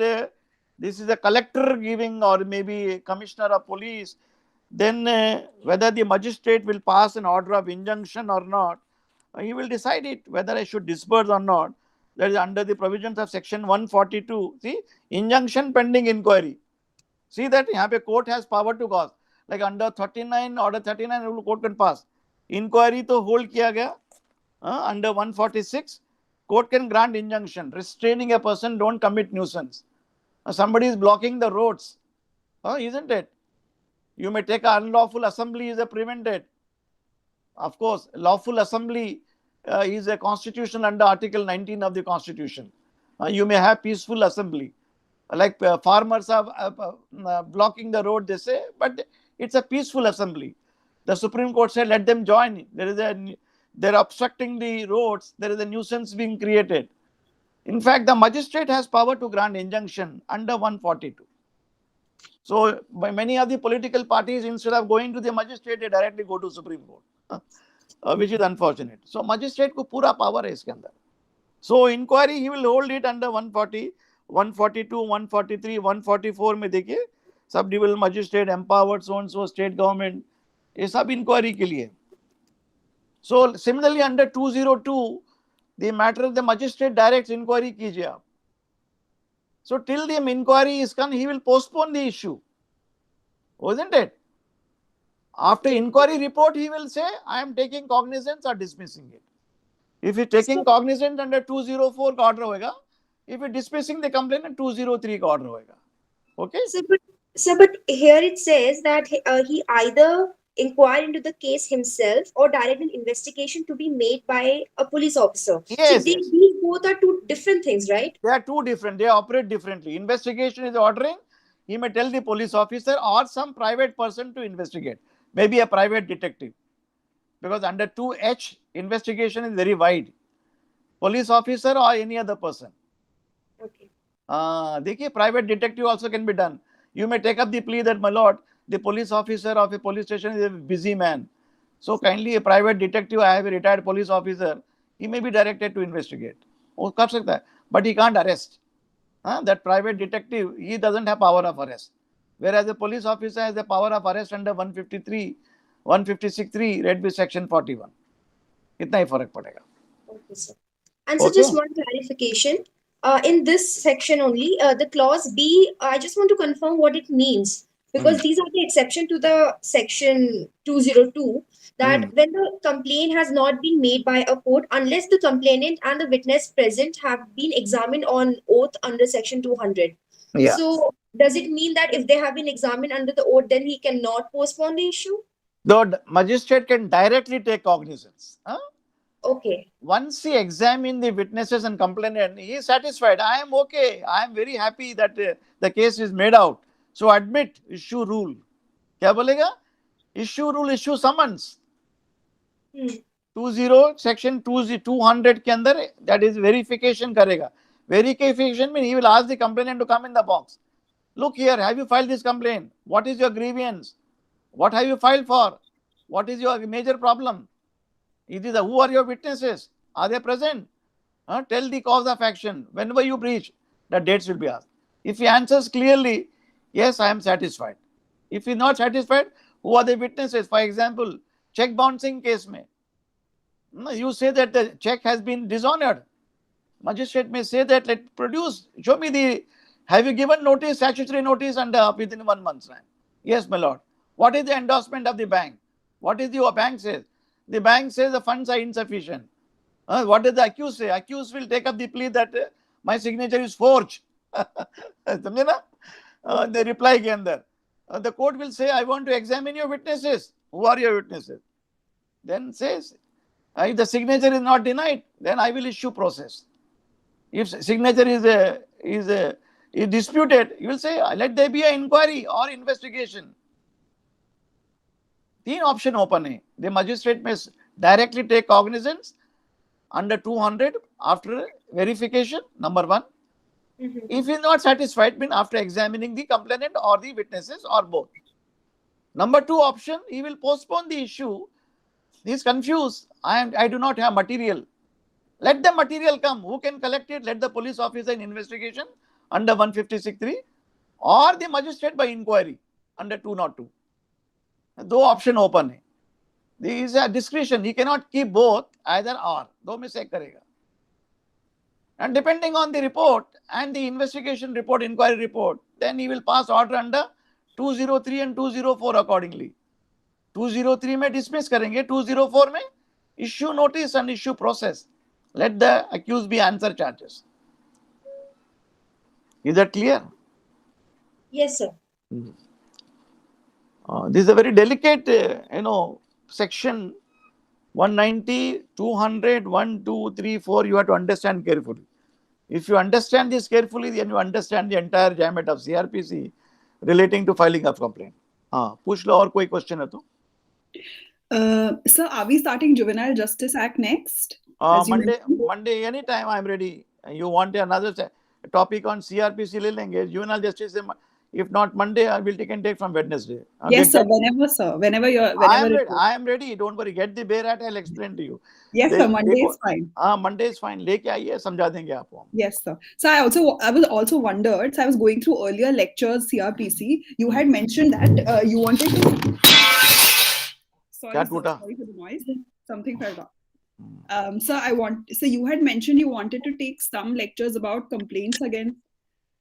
S1: this is a collector giving, or maybe a commissioner of police, then whether the magistrate will pass an order of injunction or not, he will decide it whether I should disperse or not. That is under the provisions of section 142. See, injunction pending inquiry. See that यहाँ पे court has power to cause. Like under 39, order 39, court can pass. Inquiry तो hold किया गया. Under 146, court can grant injunction restraining a person, don't commit nuisance. Somebody is blocking the roads, isn't it? You may take an unlawful assembly is prevented. Of course, lawful assembly is a constitution under Article 19 of the Constitution. You may have peaceful assembly. Like farmers are blocking the road, they say, but it's a peaceful assembly. The Supreme Court said, let them join. They're obstructing the roads. There is a nuisance being created. In fact, the magistrate has power to grant injunction under 142. So, by many of the political parties, instead of going to the magistrate, they directly go to Supreme Court, which is unfortunate. So, magistrate को पूरा power है इसके अंदर. So, inquiry he will hold it under 140, 142, 143, 144 में देखिए, subdivisional magistrate empowered so and so state government, ये सब inquiry के लिए. So, similarly under 202, the matter of the magistrate directs inquiry कीजिए आप. So till the inquiry is done, he will postpone the issue, wasn't it? After inquiry report, he will say, I am taking cognizance or dismissing it. If he is taking cognizance under 204 का order होगा, if he is dismissing the complaint, 203 का order होगा. Okay?
S5: But here it says that he either inquire into the case himself or direct an investigation to be made by a police officer.
S1: Yes,
S5: so these both are two different things, right?
S1: They are two different. They operate differently. Investigation is ordering. He may tell the police officer or some private person to investigate. Maybe a private detective. Because under 2H, investigation is very wide. Police officer or any other person.
S5: Okay.
S1: देखिए, private detective also can be done. You may take up the plea that, my lord, the police officer of a police station is a busy man. So kindly a private detective, I have a retired police officer, he may be directed to investigate. वो कर सकता है, but he can't arrest. That private detective, he doesn't have power of arrest. Whereas a police officer has the power of arrest under 153, 156(3), read with section 41. इतना ही फर्क पड़ेगा.
S5: Okay, sir. And so just one clarification. In this section only, the clause B, I just want to confirm what it means. Because these are the exception to the section 202, that when the complaint has not been made by a court, unless the complainant and the witness present have been examined on oath under section 200.
S1: Yeah.
S5: So does it mean that if they have been examined under the oath, then he cannot postpone the issue?
S1: The magistrate can directly take cognizance.
S5: Okay.
S1: Once he examines the witnesses and complainant, he is satisfied. I am okay. I am very happy that the case is made out. So admit, issue rule. क्या बोलेगा? Issue rule, issue summons. 20 section 200 के अंदर, that is verification करेगा. Verification means he will ask the complainant to come in the box. Look here, have you filed this complaint? What is your grievance? What have you filed for? What is your major problem? Who are your witnesses? Are they present? Tell the cause of action. Whenever you breach, the dates will be asked. If he answers clearly, yes, I am satisfied. If he is not satisfied, who are the witnesses? For example, check bouncing case mein, you say that the check has been dishonored. Magistrate may say that, let produce, show me have you given notice, statutory notice within 1 month's time? Yes, my lord. What is the endorsement of the bank? What is the bank says? The bank says the funds are insufficient. What does the accused say? Accused will take up the plea that my signature is forged. समझे ना? The reply के अंदर. The court will say, I want to examine your witnesses. Who are your witnesses? Then says, if the signature is not denied, then I will issue process. If signature is You disputed, you will say, let there be an inquiry or investigation. तीन option open है. The magistrate may directly take cognizance under 200 after verification, number one. If he is not satisfied, mean after examining the complainant or the witnesses or both. Number two option, he will postpone the issue. He is confused. I do not have material. Let the material come. Who can collect it? Let the police officer in investigation under 156(3) or the magistrate by inquiry under 202. दो option open है. There is a discretion. He cannot keep both, either or. दो में से एक करेगा. And depending on the report and the investigation report, inquiry report, then he will pass order under 203 and 204 accordingly. 203 में dismiss करेंगे, 204 में issue notice and issue process. Let the accused be answer charges. Is that clear?
S5: Yes, sir.
S1: This is a very delicate, section 190, 200, 1, 2, 3, 4. You have to understand carefully. If you understand this carefully, then you understand the entire gamut of CRPC relating to filing of complaint. पूछ लो और कोई question है तो.
S4: Sir, are we starting Juvenile Justice Act next? As you mentioned?
S1: Monday, anytime I am ready. You want another topic on CRPC ले लेंगे. Juvenile Justice, if not Monday, I will take from Wednesday.
S4: Yes, sir. Whenever
S1: I am ready. Don't worry. Get the bear at. I'll explain to you.
S4: Yes, sir. Monday is fine.
S1: Monday is fine. लेके आइए, समझा देंगे आपको.
S4: Yes, sir. So I was also wondered. So I was going through earlier lectures CRPC. You had mentioned that you wanted to. Sorry for the noise. Something fell off. So you had mentioned you wanted to take some lectures about complaints against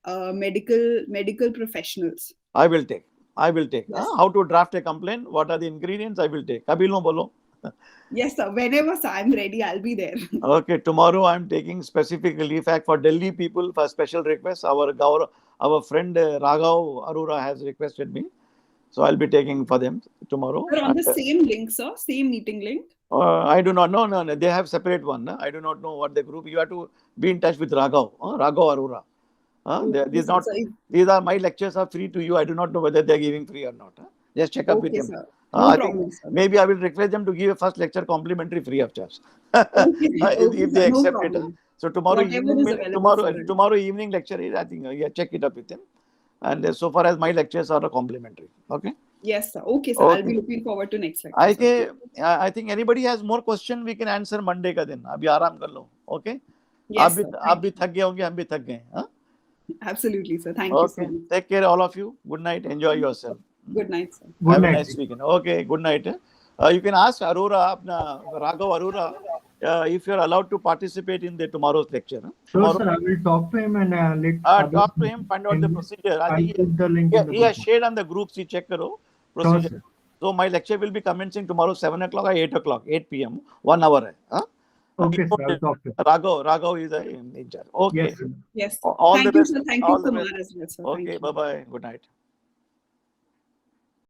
S4: medical professionals.
S1: I will take.
S4: Yes.
S1: How to draft a complaint? What are the ingredients? I will take. Kabhi no bolo.
S4: Yes, sir. Whenever sir, I'm ready, I'll be there.
S1: Okay. Tomorrow I'm taking specifically, in fact, for Delhi people for special request. Our friend Raghav Arora has requested me, so I'll be taking for them tomorrow.
S4: But on the same link, sir, same meeting link.
S1: I do not know. No, they have separate one. No? I do not know what the group. You have to be in touch with Raghav Arora. These are my lectures are free to you. I do not know whether they are giving free or not. Just check up with him.
S4: Sir.
S1: I think maybe I will request them to give a first lecture complimentary free of charge. If they accept it. So tomorrow evening lecture is, I think, check it up with them. And so far as my lectures are complimentary. Okay.
S4: Yes, sir. Okay, sir. I'll be looking forward to next lecture.
S1: I think anybody has more question, we can answer Monday का दिन. अभी आराम कर लो. Okay.
S4: Yes,
S1: आप भी थक गए होंगे, हम भी थक गए.
S4: Absolutely, sir. Thank you so much.
S1: Take care, all of you. Good night. Enjoy yourself.
S4: Good night, sir.
S1: Have a nice weekend. Okay. Good night. You can ask Raghav Arora, if you are allowed to participate in the tomorrow's lecture.
S2: Sure, sir. I will talk to him and
S1: talk to him. Find out the procedure.
S2: The link
S1: he has shared on the groups. He check karo procedure. Sure, so my lecture will be commencing tomorrow 7 o'clock or 8 o'clock, 8 p.m. 1 hour.
S2: Okay, sir. I'll talk to him.
S1: Raghav is in charge. Okay.
S2: Yes, sir.
S4: Yes.
S1: All
S4: Thank
S1: the
S4: you,
S1: best.
S4: sir. Thank
S1: All
S4: you,
S1: the
S4: Kumar,
S1: best.
S4: as well, sir.
S1: Okay. Bye bye. Good night.